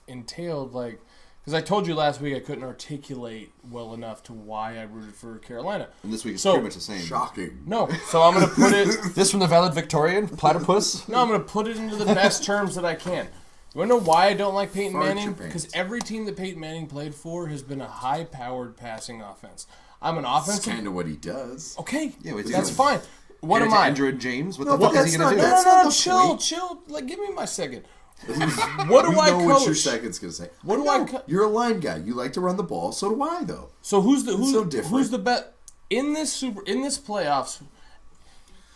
entailed because I told you last week I couldn't articulate well enough to why I rooted for Carolina. And this week is So- pretty much the same. Shocking. No, so I'm gonna put it. This from the Valid Victorian Platypus. No, I'm gonna put it into the best terms that I can. You wanna know why I don't like Peyton Fart your Manning? pants. Because every team that Peyton Manning played for has been a high-powered passing offense. I'm an That's offensive. kind of what he does. Okay, Yeah, what's he that's doing? fine. What am I? Andrew and James. What No, the but fuck is he that's gonna do? not- No, that's no, not no, the chill, point. chill. Give me my second. What do We I know coach? what your second's gonna say. What do I I know. co- You're a line guy. You like to run the ball. So do I, though. So who's the so different. who's the best in this playoffs?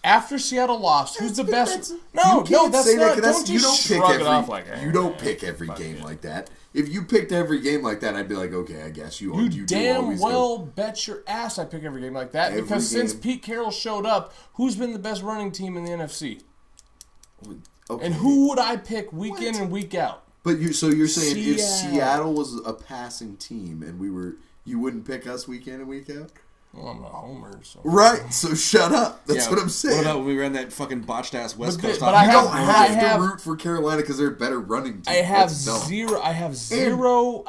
After Seattle lost, who's the best? No, that's not. Don't you just don't pick shrug every. it off like You don't pick every game like that. If you picked every game like that, I'd be like, okay, I guess you. You do damn always well bet your ass I pick every game like that Every because since game. Pete Carroll showed up, who's been the best running team in the NFC? Go. Okay. And who would I pick week in and week out? But you're saying if Seattle. Seattle was a passing team and you wouldn't pick us week in and week out? Well, I'm a homer, so. Right. So shut up. That's Yeah, what I'm saying. What about when we ran that fucking botched ass West But Coast? the- but I you offense? don't have- have to root for Carolina because they're a better running team. I have That's dumb. zero. I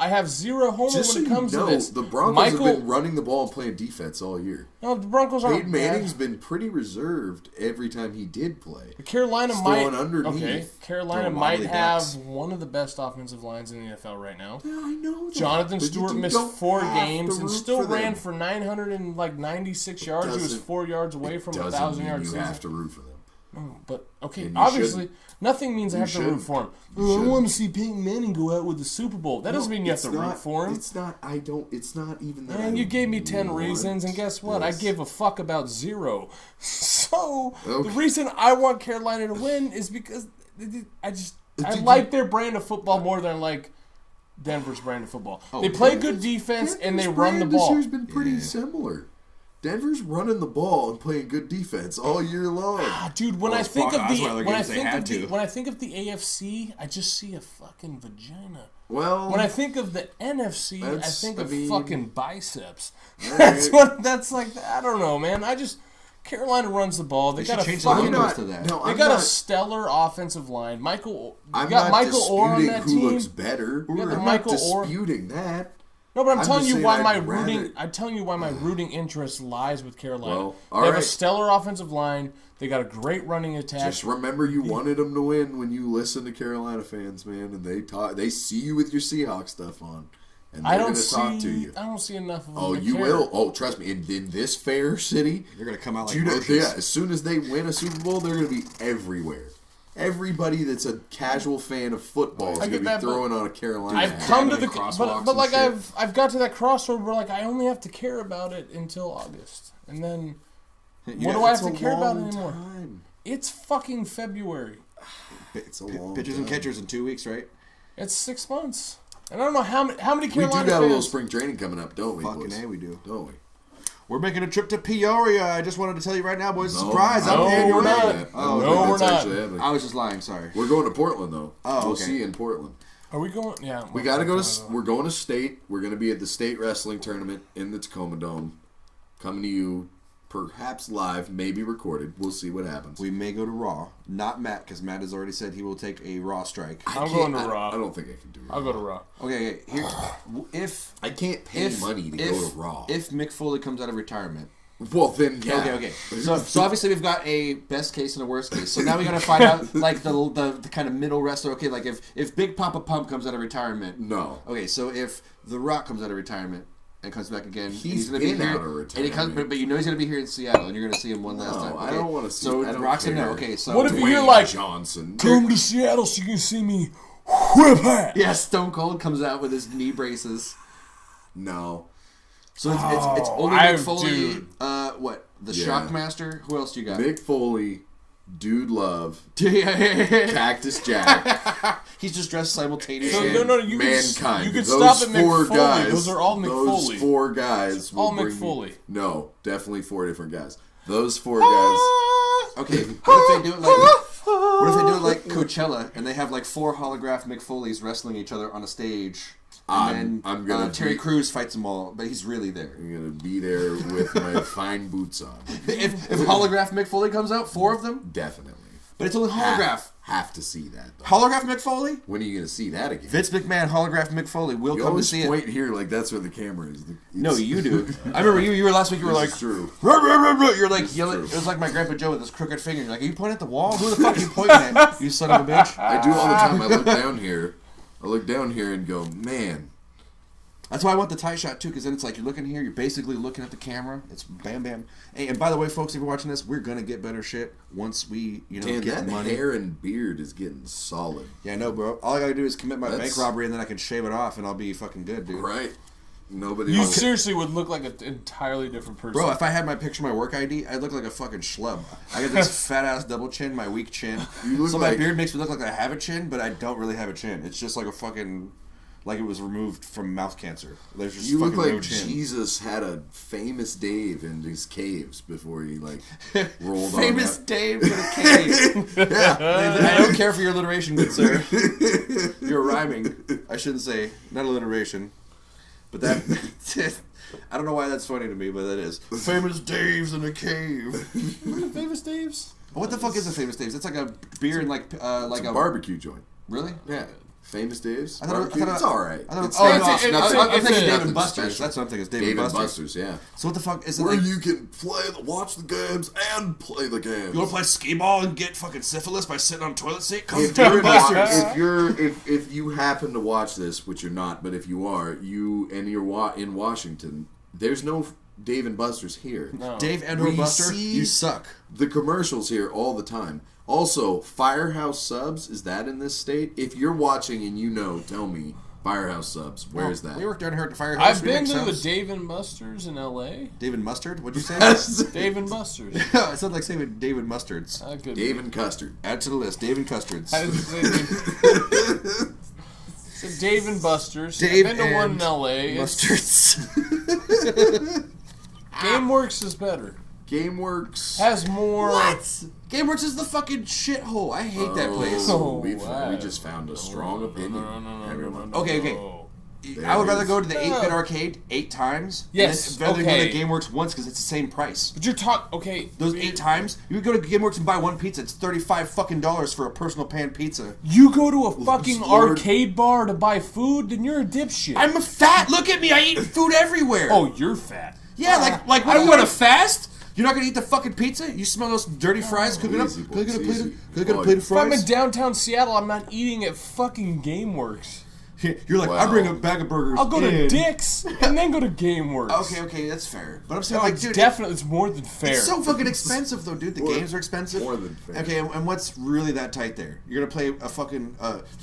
have zero homer Just so when it you comes know, to this. the Broncos Michael, have been running the ball and playing defense all year. no, the Broncos aren't Peyton Manning's bad. been pretty reserved every time he did play. Carolina Just might. throwing underneath. Okay, Carolina Throwing might wobbly have ducks. one of the best offensive lines in the NFL right now. Yeah, I know that. Jonathan But you Stewart missed don't 4 have games to and root still for ran them. for 996 yards. He was Doesn't- 4 yards away from a Doesn't 1,000 mean yards you season. have to root for them. No, but okay, And you obviously shouldn't. nothing means I You have to root shouldn't. for him. You I shouldn't. want to see Peyton Manning go out with the Super Bowl. That doesn't mean you have It's to root not- for him. It's not. I don't. It's not even that. Man, I you gave me 10 want reasons, and guess what? this. I gave a fuck about 0. So, the Okay. reason I want Carolina to win is because I Did like you- their brand of football more than I like Denver's brand of football. Oh, they play good defense, and they Denver's run the brand ball. This year's been pretty similar. Denver's running the ball and playing good defense all year long. Ah, dude, when Well, I think Brock of the Osweiler when I games, they think had of the to. when I think of the AFC, I just see a fucking vagina. Well, When I think of the NFC, I That's- think I of mean- fucking biceps. Alright. That's what. That's like. I don't know, man. Carolina runs the ball. They They got a should change the fucking. I'm logos not. to that. No, They I'm got not, a stellar offensive line. You I'm got not Michael Orr on disputing that who team. looks better. got the I'm not Michael Orr. disputing that. No, but I'm I'm telling just you saying why I'd my rather- rooting. I'm telling you why my rooting interest lies with Carolina. Well, they all have a right. stellar offensive line. They got a great running attack. Just remember, you wanted them to win when you listen to Carolina fans, man, and they see you with your Seahawks stuff on, and they're I going don't to talk to see. you. I don't see enough of them. Oh, to you care. will. Oh, trust me. In this fair city, They're gonna come out like Judah, roaches. yeah, as soon as they win a Super Bowl, they're going to be everywhere. Everybody that's a casual fan of football is I going get to be that, but throwing on a Carolina I've hat. come to the Dabbing in but crosswalks like and shit. I've got to that crossroad where like I only have to care about it until August, and then what do I have It's to a care about long anymore? time. It's fucking February. It's a long Pitchers time. and catchers in 2 weeks, right? It's 6 months, and I don't know how many We do Carolina got a little fans. spring training coming up, don't we, Fucking boys? A, we do. Don't we? We're making a trip to Peoria. I just wanted to tell you right now, boys. No, Surprise! no, I'm paying your we're not. rent. Oh, No, we're not. I was just lying. Sorry. We're going to Portland though. Oh, we'll okay. see you in Portland. Are we going? Yeah. We got to go to. We're going to state. We're going to be at the state wrestling tournament in the Tacoma Dome. Coming to you, perhaps live, maybe recorded. We'll see what happens. We may go to Raw. Not Matt, because Matt has already said he will take a Raw strike. I'm going to I Raw. don't think I can do Raw. I'll go to Raw. Okay, here. If I can't pay money to go to Raw. If Mick Foley comes out of retirement. Well, then, yeah. Okay. So obviously we've got a best case and a worst case. So now we got to find out like the kind of middle wrestler. Okay, like if Big Papa Pump comes out of retirement. No. Okay, so if The Rock comes out of retirement and comes back again, He's going to be been here. out of And he comes, retirement. but you know he's going to be here in Seattle, and you're going to see him one last No, time. I Okay? don't wanna see- So I don't Rock's a no. care. Okay, so What if Dwayne you're like, Johnson? come to Seattle so you can see me whip ass? yeah, Stone Cold comes out with his knee braces. No. So it's only I- Mick Foley. dude. What the Yeah. Shockmaster? Who else do you got? Mick Foley, Dude Love, He's Cactus Jack, just dressed simultaneously. So, no, you could, Mankind. you could Those stop at Mick four Foley. guys. Those are all Mick Those Foley. four guys. all will Mick bring me- Foley. No, definitely four different guys. Those four guys. Okay, what if they do it like? What if they do it like Coachella and they have like 4 holograph Mick Foleys wrestling each other on a stage, and I'm gonna Terry be- Crews fights them all, but he's really there. I'm gonna be there with my fine boots on. If holograph Mick Foley comes out, 4 of them, Definitely. but it's only holograph. Have to see that. Though. Holograph Mick Foley? When are you gonna see that again? Vince McMahon, holograph Mick Foley. We'll You come to always see it. point here like that's where the camera is. No, you do. I remember you were last week. You were This like, is true. "Ruh, ruh, ruh, ruh." You're like yelling. true. It was like my grandpa Joe with his crooked finger. You're like, are you pointing at the wall? Who the fuck are you pointing at? You son of a bitch. I do all the time. I look down here. I look down here and go, man. That's why I want the tie shot too, because then it's like you're looking here, you're basically looking at the camera. It's bam, bam. Hey, and by the way, folks, if you're watching this, we're gonna get better shit once we, Man, get that money. hair and beard is getting solid. Yeah, no, bro. All I gotta do is commit my That's- bank robbery, and then I can shave it off, and I'll be fucking good, dude. Right? Nobody. You else. seriously would look like an entirely different person. Bro, if I had my picture, my work ID, I'd look like a fucking schlub. I got this fat ass double chin, my weak chin. You look so my like- beard makes me look like I have a chin, but I don't really have a chin. It's just like a fucking, like it was removed from mouth cancer. There's just You fucking look no like chin. Jesus had a famous Dave in his caves before he like rolled Famous on Dave in a cave. I don't care for your alliteration, good sir. You're rhyming. I shouldn't say, not alliteration. But that, I don't know why that's funny to me, but that is. Famous Dave's in a cave. Famous Dave's? What the fuck is a Famous Dave's? It's like a beer and like It's a barbecue joint. Really? Yeah. Famous Dave's? I thought Barbecue? It's alright. I thought, It's oh, not- no, it's I'm nothing- thinking Dave nothing and Buster's. special. That's what I'm thinking. Is Dave, Dave and Buster's. yeah. So what the fuck is it? Where Like, you can watch the games and play the games. you want to play skee ball and get fucking syphilis by sitting on a toilet seat? Come If to Dave you're and not, Buster's. if you happen to watch this, which you're not, but if you are, you're in Washington, there's no Dave and Buster's here. No. Dave and We or Buster, see- you suck. The commercials here all the time. Also, Firehouse Subs, is that in this state? If you're watching and you know, tell me. Firehouse Subs, where is that? We work down here at the firehouse. I've We been make to the subs. Dave and Buster's in L.A. Dave and Mustard? What'd you say? Dave and Buster's. It sounded like saying David Mustards. Good. Dave and Custard. Add to the list. Dave and Custards. I didn't say Dave. So Dave and Buster's. Dave I've been to one and in L.A. It's, Mustards. GameWorks is better. GameWorks. Has more. What? GameWorks is the fucking shithole. I hate that place. Oh, we wow. just found a strong opinion. Everyone. Okay, okay. I would rather go to the 8-bit arcade 8 times. Yes, Rather than go okay. to GameWorks once because it's the same price. But you're talking. Okay. Those 8 times, you could go to GameWorks and buy one pizza. It's $35 fucking for a personal pan pizza. You go to a fucking Lord. arcade bar to buy food, then you're a dipshit. I'm a fat. Look at me. I eat food everywhere. Oh, you're fat. yeah, like what? I You want to wanna- fast? You're not gonna eat the fucking pizza? You smell those dirty fries cooking up? Easy, Can I get a boys, plate easy. of, can I get a Boy. plate of If I'm in fries? downtown Seattle, I'm not eating at fucking GameWorks. You're like, I Wow. bring a bag of burgers. I'll go to in. Dick's and then go to GameWorks. Okay, that's fair. But I'm saying, No, like, it's dude, definitely it's more than fair. it's so fucking expensive, though, dude. The games are expensive. more than fair. Okay, and what's really that tight there? You're gonna play a fucking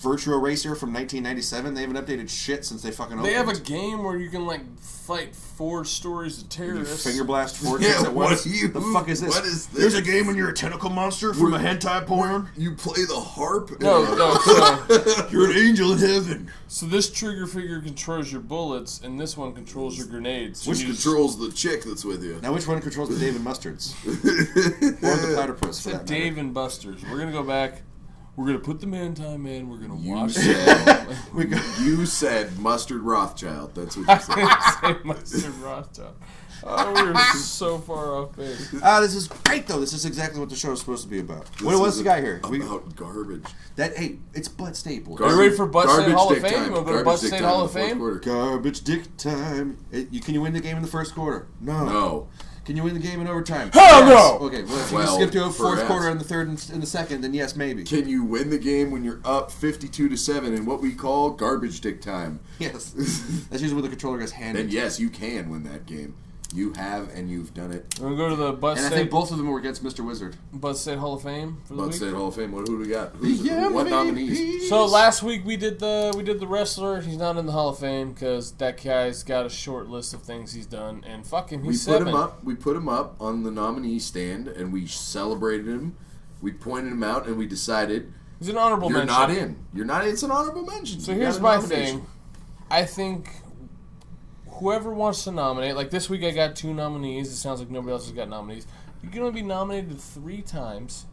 Virtua Racer from 1997. They haven't updated shit since they fucking opened. They have a game where you can like fight 4 stories of You terrorists. finger blast 4 Yeah, chicks at what once. do you- The fuck is this? what is this? There's a game when you're a tentacle monster from a hentai porn. You play the harp? No, so You're an angel in heaven. So this trigger finger controls your bullets, and this one controls your grenades. So Which you just- controls the chick that's with you? Now, which one controls the Dave and Mustards? or the Platypus, for Said that Dave matter? and Buster's. We're gonna go back. We're gonna put the man time in. We're gonna You wash said, We go- you said Mustard Rothschild. That's what you said. Say Mustard Rothschild. Oh, we were so far off base. This is great, though. This is exactly what the show is supposed to be about. What was the guy here? About garbage. Hey, it's Butt State, boys. Are you ready for Butt State Garbage Hall of dick Fame? time. You wanna go to Garbage Butt dick State time Hall in of the fourth Fame? quarter. Garbage dick time. Can you win the game in the first quarter? No. Can you win the game in overtime? Hell Yes. no! Okay, well, if you Well, skip to a fourth perhaps. quarter and the third and in the second, then yes, maybe. Can you win the game when you're up 52-7 in what we call garbage dick time? Yes. That's usually where the controller gets handed. Then yes, you can win that game. You have, and you've done it. We're gonna go to the Butt And I think State both of them were against Mr. Wizard. Butt State Hall of Fame for the Butt week. State Hall of Fame. Who do we got? The What MVP. nominees? So last week we did the wrestler. He's not in the Hall of Fame because that guy's got a short list of things he's done, and fuck him, We he's put 7. him up. We put him up on the nominee stand, and we celebrated him. We pointed him out, and we decided He's an honorable you're mention. not in. You're not. It's an honorable mention. So You here's got a my nomination. thing. I think whoever wants to nominate, like this week I got 2 nominees. It sounds like nobody else has got nominees. You can only be nominated 3 times.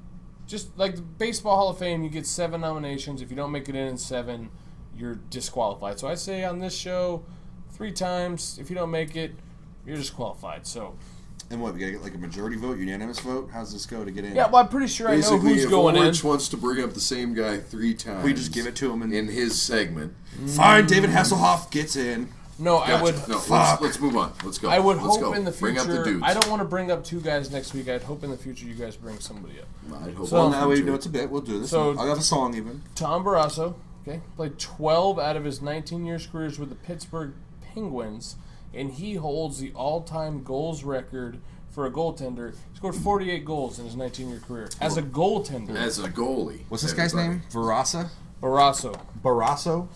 Just like the Baseball Hall of Fame, you get 7 nominations. If you don't make it in 7, you're disqualified. So I say on this show, 3 times. If you don't make it, you're disqualified. So And what, we gotta get like a majority vote, unanimous vote? How's this go to get in? yeah, well I'm pretty sure I know Basically, who's if going in. Orange wants to bring up the same guy 3 times, We just give it to him and in his segment. fine, David Hasselhoff gets in. No, I Gotcha. would. No, Fuck. let's move on. Let's go. I would Let's hope go. in the future. Bring up the dudes. I don't want to bring up 2 guys next week. I'd hope in the future you guys bring somebody up. I'd hope So- Well, in the now we future. know it's a bit. We'll do this. So- I'll have a song even. Tom Barrasso, okay, played 12 out of his 19 years careers with the Pittsburgh Penguins, and he holds the all-time goals record for a goaltender. He scored 48 goals in his 19-year career as a goaltender. as a goalie. What's this guy's everybody. name? Barrasso? Barrasso, Barrasso?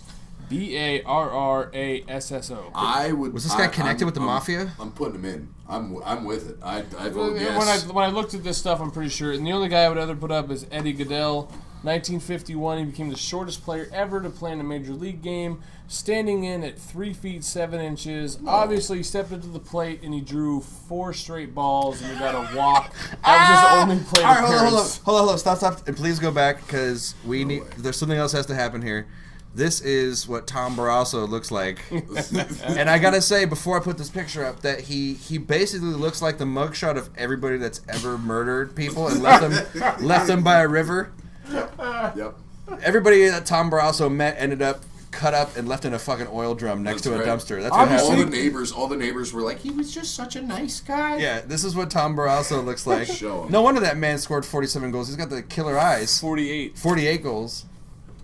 Barrasso. I would. Was this guy connected with the mafia? I'm putting him in. I'm with it. I When vote yes. I looked at this stuff, I'm pretty sure. And the only guy I would ever put up is Eddie Goodell. 1951, he became the shortest player ever to play in a major league game, standing in at 3 feet 7 inches. Obviously, he stepped into the plate and he drew 4 straight balls and he got a walk. That was his only plate All right, appearance. hold on. Stop. And please go back because we need. There's something else has to happen here. This is what Tom Barrasso looks like. And I gotta say, before I put this picture up, that he basically looks like the mugshot of everybody that's ever murdered people and left them by a river. Yep. Everybody that Tom Barrasso met ended up cut up and left in a fucking oil drum next to a That's right. dumpster. That's what happened. All the neighbors were like, he was just such a nice guy. Yeah, this is what Tom Barrasso looks like. Show him. No wonder that man scored 47 goals. He's got the killer eyes. 48. 48 goals.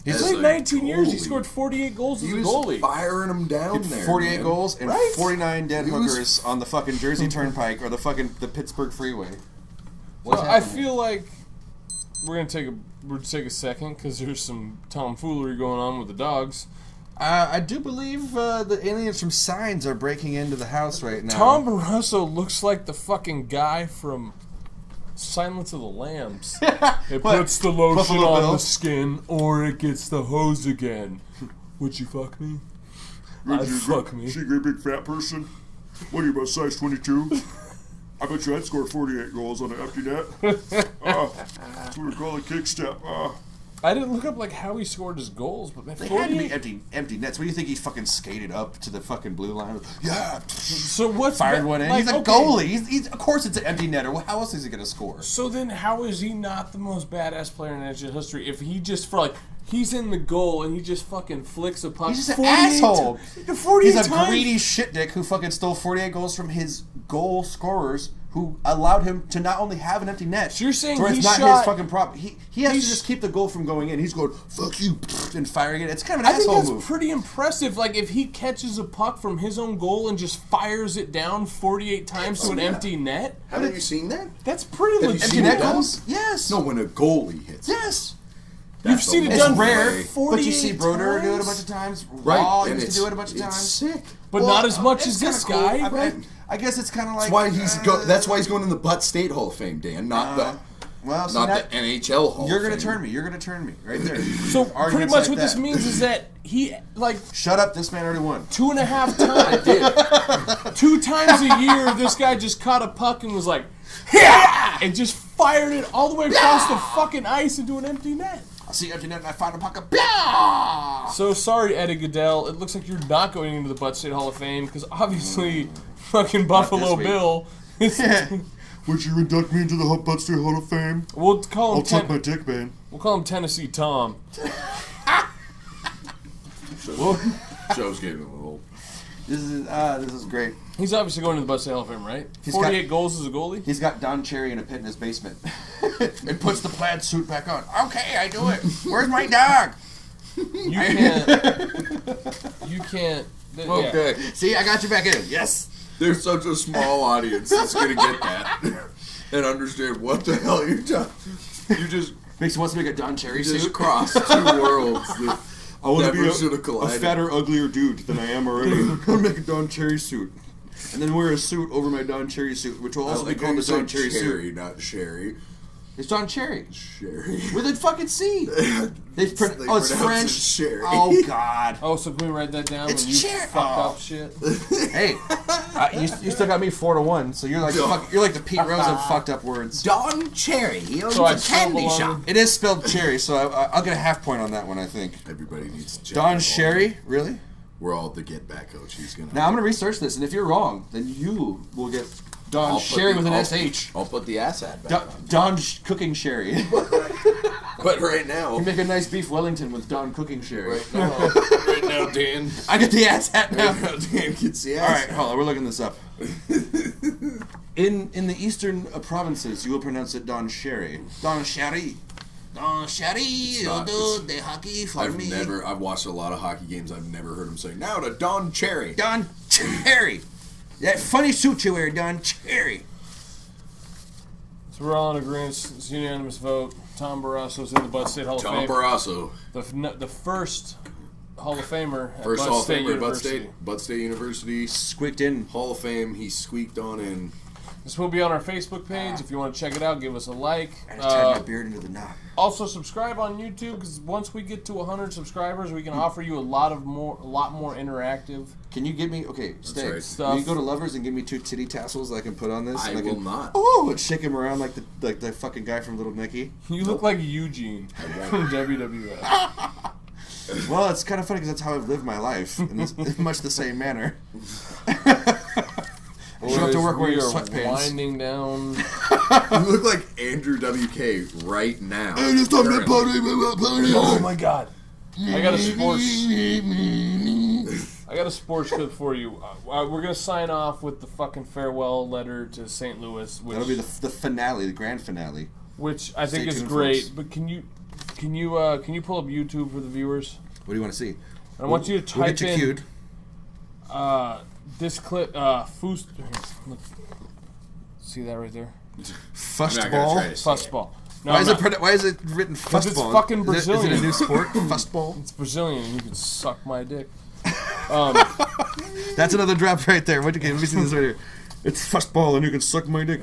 He As played a 19 years. He goalie. scored 48 goals as He a was goalie. firing them down there. 48 man. goals and Right? 49 dead He was- hookers on the fucking Jersey Turnpike or the Pittsburgh Freeway. So What's I happening? feel like we're gonna take a second because there's some tomfoolery going on with the dogs. I do believe the aliens from Signs are breaking into the house right now. Tom Barrasso looks like the fucking guy from Silence of the Lambs. It What? puts the lotion Buffalo on Bill? the skin, or it gets the hose again. Would you fuck me? I'd fuck me. See, great big fat person. What are you, about size 22? I bet you I'd score 48 goals on an empty net. That's what we call a kick step. I didn't look up like how he scored his goals, but man, They had to be 48. empty nets. What do you think he fucking skated up to the fucking blue line? Yeah, So what's fired the- one in. like, He's a okay, goalie. He's of course it's an empty netter. Well, how else is he gonna score? So then, how is he not the most badass player in NHL history if he just for like he's in the goal and he just fucking flicks a puck? He's just an 48 asshole. ti- 48 He's a times? greedy shit dick who fucking stole 48 goals from his goal scorers who allowed him to not only have an empty net. So you're saying where he it's not shot- his fucking problem. He has to he's- just keep the goal from going in. He's going, fuck you, and firing it. It's kind of an I think asshole that's move. pretty impressive. Like if he catches a puck from his own goal and just fires it down 48 times to an empty net, Haven't you seen that? that's pretty Have you legit. Empty seen net it done? goals? Yes. No, when a goalie hits. Yes. You've That's seen the it It's done only rare, way. 48 but you see Broder do it a times? bunch of times. Right, Raw and used to do it a bunch of it's times. sick. but Well, not as much it's as this kinda cool. guy. I guess it's kind of like That's why he's going in the Butt State Hall of Fame, Dan. Not the. Well, see, Not that, the NHL Hall you're of gonna Fame. turn me. You're gonna turn me right there. So pretty Arguments much like what this that. means is that he, like, Shut up! This man already won. 2.5 times, 2 times a year, this guy just caught a puck and was like, yeah, and just fired it all the way across the fucking ice into an empty net. I see empty net and I find a pocket. Blah! So sorry, Eddie Goodell. It looks like you're not going into the Butt State Hall of Fame because obviously, fucking Buffalo week. Bill. Would you induct me into the Butt State Hall of Fame? We'll call him. I'll tuck my dick, man. We'll call him Tennessee Tom. Joe's getting a little. This is great. He's obviously going to the Butt State Hall of Fame, right? He's 48 goals as a goalie. He's got Don Cherry in a pit in his basement. And puts the plaid suit back on. Okay, I do it. Where's my dog? You can't. You can't. Okay. See, I got you back in. Yes. There's such a small audience that's gonna get that and understand what the hell you're talking. You just Wants to make a Don Cherry just suit. crossed 2 worlds that I want to never be should have a collided. fatter, uglier dude than I am already. I'm gonna make a Don Cherry suit, and then wear a suit over my Don Cherry suit, which will I also like be called how the you Don said Cherry suit. Cherry, not Sherry. It's Don Cherry. Sherry. With a fucking C. They It's pronounce French. it Sherry. Oh, God. Oh, so can we write that down It's when you Cher- fuck oh. up shit? Hey, you still got me 4-1, so you're like the Pete Rose of fucked up words. Don Cherry. He owns So I a still candy belong- shop. It is spelled cherry, so I'll get a half point on that one, I think. Everybody needs to check Don up Sherry? on- Really? We're all the get back coach. He's gonna. Now I'm gonna research this, and if you're wrong, then you will get Don I'll put Sherry the- with an I'll- SH. I'll put the asshat back. Don Cooking Sherry. But right now, You make a nice beef Wellington with Don Cooking Sherry. right now, Dan. I get the ass hat now. Right now, Dan gets the All ass. right, hold on. We're looking this up. In the eastern provinces, you will pronounce it Don Sherry. Don Sherry. Don Sherry, you not- do the hockey for me. I've watched a lot of hockey games. I've never heard him say, now to Don Cherry. Don Cherry. That funny suit you wear, Don Cherry. So we're all in agreement. It's a unanimous vote. Tom Barrasso's in the Butt State Hall of Tom Fame. Barrasso. The first Hall of Famer at First Butt Hall of State Famer at University. Butt State University. Squeaked in. Hall of Fame. He squeaked on in. This will be on our Facebook page. If you want to check it out, give us a like. I just tied my beard into the knot. Also, subscribe on YouTube because once we get to 100 subscribers, we can offer you a lot more interactive. Can you give me stay? right. Can you go to Lovers and give me 2 titty tassels that I can put on this? I and will can, not. Oh, and shake him around like the fucking guy from Little Nicky. You look like Eugene from WWF. Well, it's kind of funny because that's how I've lived my life in much the same manner. I show up to work wearing We are sweatpants. winding down. You look like Andrew WK right now. Just on the Currently. party. Oh my god! I got a sports clip for you. We're gonna sign off with the fucking farewell letter to St. Louis, which That'll be the finale, the grand finale. which I think Stay is tuned, great. folks. But can you pull up YouTube for the viewers? What do you want to see? I want you to We'll type get you in cued. this clip. See that right there? I'm not gonna Fussball. try to say it. Fussball. No, Why I'm is not. it why is it written fussball? it's fucking Is it Brazilian. a new sport? Fussball. It's Brazilian, and you can suck my dick. That's another drop right there. Let me see this right here. It's fussball, and you can suck my dick.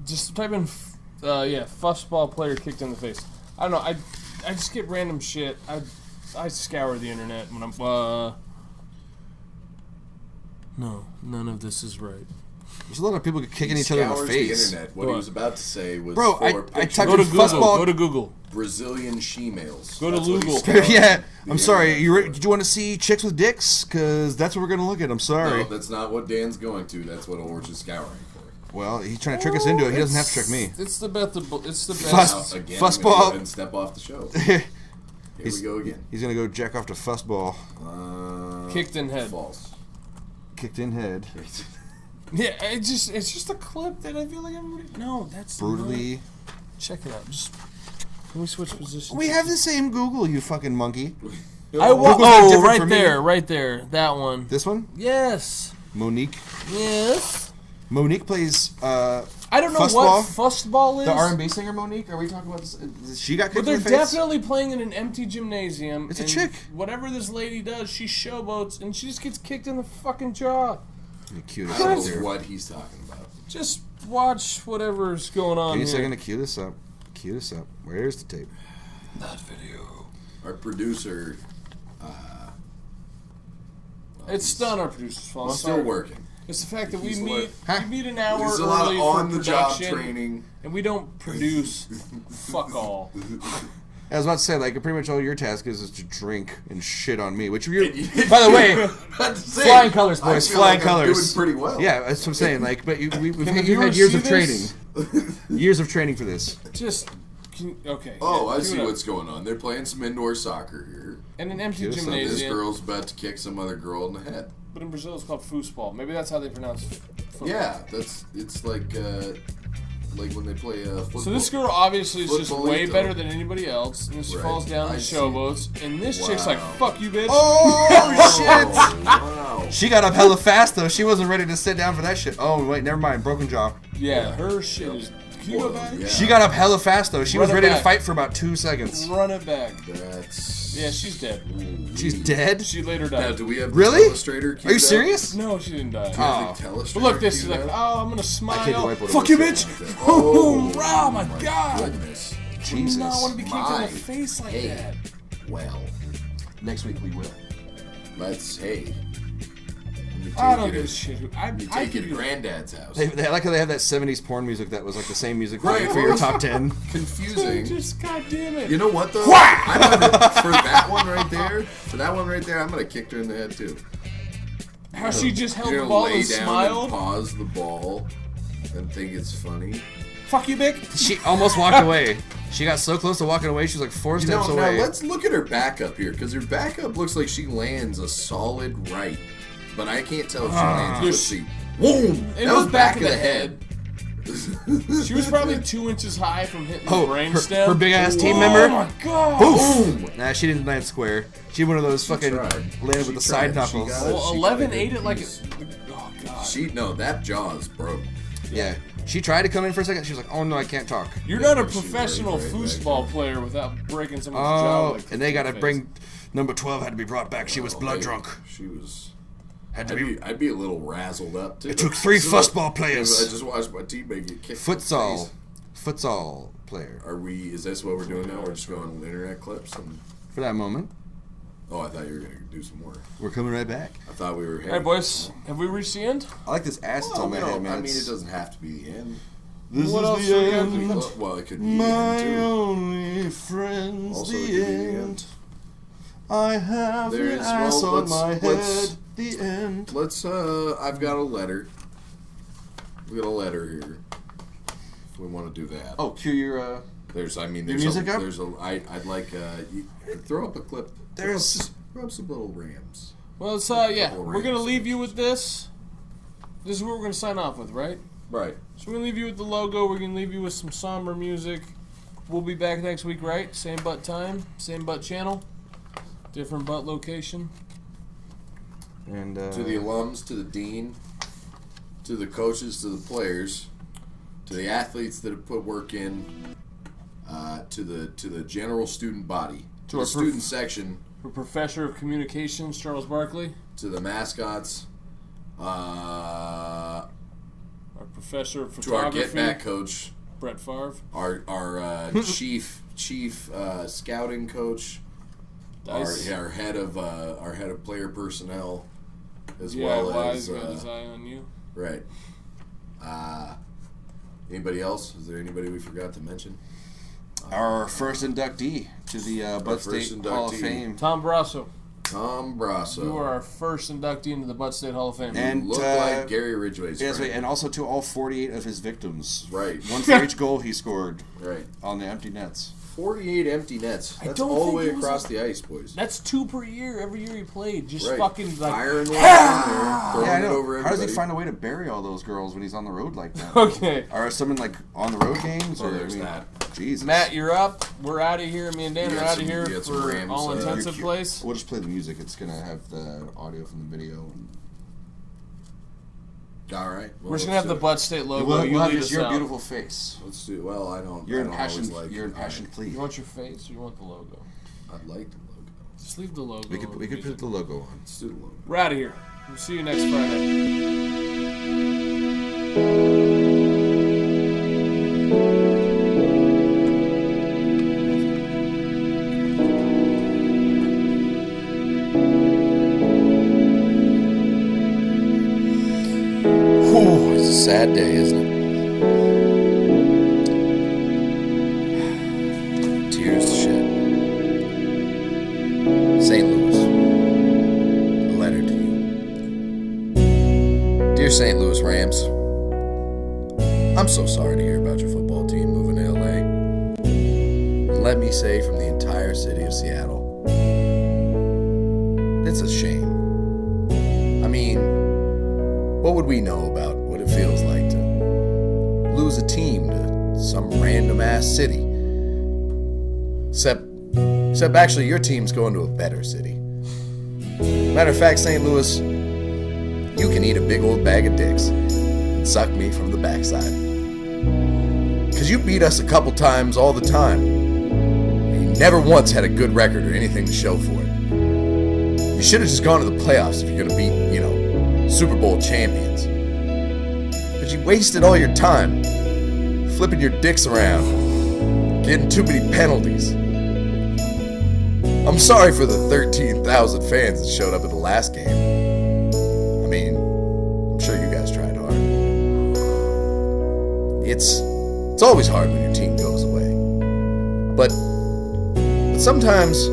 Just type in, fussball player kicked in the face. I don't know. I just get random shit. I scour the internet when I'm. No, none of this is right. There's a lot of people kicking each other in the Scours face. The internet. What he was about to say was Bro, I pictures typed Go to in Google. fussball. Go to Google. Brazilian she-males. Go to That's what he Google. scoured Yeah, the I'm sorry. internet. Did you want to see chicks with dicks? Because that's what we're gonna look at. I'm sorry. No, that's not what Dan's going to. That's what Orch is scouring for. Well, he's trying to trick us into it. He doesn't have to trick me. It's the best. It's the best. Fuss- Now, again, Fussball. I'm gonna go ahead and step off the show. Here we go again. He's gonna go jack off to fussball. Kicked in head. False. Kicked in head. Yeah, it's just a clip that I feel like everybody. No, that's Brutally. not- check it out. Just can we switch positions? We have the same Google, you fucking monkey. Google's not different for right me. there, right there. That one. This one? Yes. Monique. Yes. Monique plays I don't know Fussball? what fussball is. the R&B singer Monique. Are we talking about this? She got But kicked they're in the face? definitely playing in an empty gymnasium. It's a and chick. Whatever this lady does, she showboats and she just gets kicked in the fucking jaw. Cute I as don't hell, know dude. what he's talking about. Just watch whatever's going on Give me a here. second to cue this up. Cue this up. Where's the tape? That video. Our producer. It's not our producer's fault. He's still working. It's the fact that we He's meet Huh? an hour There's a lot early of for on-the-job production, training. and we don't produce fuck all. I was about to say, like, pretty much all your task is to drink and shit on me, which you. And you- By the way, About to say, flying colors, I boys. feel Flying like I'm colors. doing pretty well. Yeah, that's what I'm saying. Like, but you've the had viewers years see of training. this? Years of training for this. Just okay. Oh, yeah, I cue see it up. what's going on. They're playing some indoor soccer here. And an empty Cue us up. This gymnasium. girl's about to kick some other girl in the head. But in Brazil, it's called foosball. Maybe that's how they pronounce it. Football. Yeah, it's like when they play football. So this girl obviously is just way Footballito. better than anybody else, and then she Right. falls down I and see. showboats, and this chick's like, Wow. "Fuck you, bitch." Oh shit! Wow. She got up hella fast though. She wasn't ready to sit down for that shit. Oh wait, never mind. Broken jaw. Yeah, her shit is. Can you go Whoa, back? yeah. She got up hella fast though. She Run was it ready to back. fight for about 2 seconds. Run it back. That's Yeah, she's dead. She's dead. She later Now, died. do we have the Really? Illustrator? Are you serious? No, she didn't die. Oh. But look, this is like, oh, I'm gonna smile. can't do whiteboard Fuck you, over bitch. this. Boom! Oh my god. Goodness. Jesus. I do not want to be kicked in My. the face like Hey. that. Well, Next week we will. let's hey. I don't give a shit. You I take give it you granddad's house. They like how they have that 70s porn music that was like the same music Right. for your top 10. Confusing. just goddamn it. You know what though? I'm gonna, for that one right there, I'm gonna kick her in the head too. How she just held You're the gonna ball lay and down smiled. and pause the ball and think it's funny. Fuck you, Vic. She almost walked away. She got so close to walking away, she was like 4 You know, steps now away. let's look at her backup here, because her backup looks like she lands a solid right, but I can't tell if she lands. Let's see. Boom! It That was back back of the head. She was probably 2 inches high from hitting the Oh, brainstem. her big ass team Oh member. my god. Boom! Nah, she didn't land square. She one of those fucking tried. landed She with the side tried. She knuckles. got it. Well, She 11 got a ate good it like piece. oh god. No, that jaw's broke. Yeah. She tried to come in for a second. She was like, "Oh no, I can't talk." You're not a She professional right back foosball player without breaking someone's jaw. Oh, like and they got to face. bring number 12 had to be brought back. She was blood Hey, drunk. She was. Had to be I'd be a little razzled up too. It took 3 So, fussball players. I just watched my teammate get kicked. in the futsal, face. futsal player Is this what we're doing now? We're just going internet clips and. for that moment. Oh, I thought you were gonna do some more. We're coming right back. I thought we were. All right, boys. Have we reached the end? I like this ass that's Well, on my head, man. I mean, it doesn't have to be the end. This What is else the do we have to end. do? Well, it could be the My end too. only friends, Also, it the could be the end. end. I have There an is- ass well, on my let's- head. The end. Let's. I've got a letter. We got a letter here. If we want to do that. Oh, cue your. There's. I mean, Your there's music a. up? There's a. I'd like. You throw up a clip. There's- Throw up some little Rams. Well, it's yeah. Couple We're gonna rings. leave you with this. This is what we're gonna sign off with, right? Right. So we're gonna leave you with the logo. We're gonna leave you with some somber music. We'll be back next week, right? Same butt time, same butt channel, different butt location. And To the alums, to the dean, to the coaches, to the players, to the athletes that have put work in, to the general student body, to our the student section, For Professor of Communications, Charles Barkley, to the mascots, our Professor of to our get Photography, back coach, Brett Favre, our chief scouting coach, Dice. our head of player personnel, as Yeah, well Wise as got his eye on you. right. Anybody else? Is there anybody we forgot to mention? our first inductee to the Bud first State Hall of inductee. Fame. Tom Brasso, Tom Brasso. you are our first inductee into the Butt State Hall of Fame. And Look like Gary Ridgway's Yes, friend. wait, and also to all 48 of his victims. Right. One for each goal he scored Right. on the empty nets. 48 empty nets. I That's don't all the think way it was across the ice, boys. That's 2 per year. Every year he played, just Right. fucking like. Firing one down there, throwing Yeah, I it know. over How does he everybody. find a way to bury all those girls when he's on the road like that? Okay, Are someone like on the road games? Oh, or there's that. Jesus. Matt, you're up. We're out of here. Me and Dan You are got out some- of here you got some for Rams, all intensive You're- place. We'll just play the music. It's gonna have the audio from the video. All right. Well, We're just gonna have the Butt State logo. We'll you have lead this, us your out. beautiful face. Let's do. Well, I don't. Your I don't always impassioned, like. your impassioned plea. You want your face or you want the logo? I'd like the logo. Just leave the logo. We could Music. put the logo on. Let's do the logo. We're out of here. We'll see you next Friday. sad day, isn't it? Tears to shed. St. Louis. A letter to you. Dear St. Louis Rams, I'm so sorry to hear about your football team moving to LA. And let me say from the entire city of Seattle, it's a shame. I mean, what would we know about what it feels like to lose a team to some random ass city? Except actually your team's going to a better city. Matter of fact, St. Louis, you can eat a big old bag of dicks and suck me from the backside. Cause you beat us a couple times all the time. And you never once had a good record or anything to show for it. You should have just gone to the playoffs if you're gonna beat, Super Bowl champions. But you wasted all your time flipping your dicks around, getting too many penalties. I'm sorry for the 13,000 fans that showed up at the last game. I mean, I'm sure you guys tried hard. It's always hard when your team goes away. But sometimes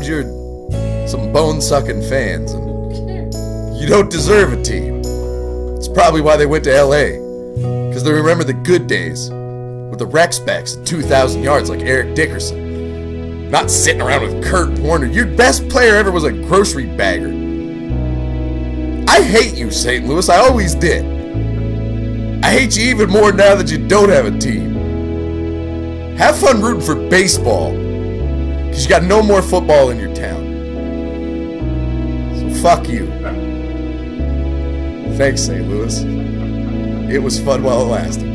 you're some bone-sucking fans and you don't deserve a team. It's probably why they went to LA. Because they remember the good days with the rec specs at 2,000 yards like Eric Dickerson. Not sitting around with Kurt Warner. Your best player ever was a grocery bagger. I hate you, St. Louis. I always did. I hate you even more now that you don't have a team. Have fun rooting for baseball. Because you got no more football in your town. So fuck you. Thanks, St. Louis. It was fun while it lasted.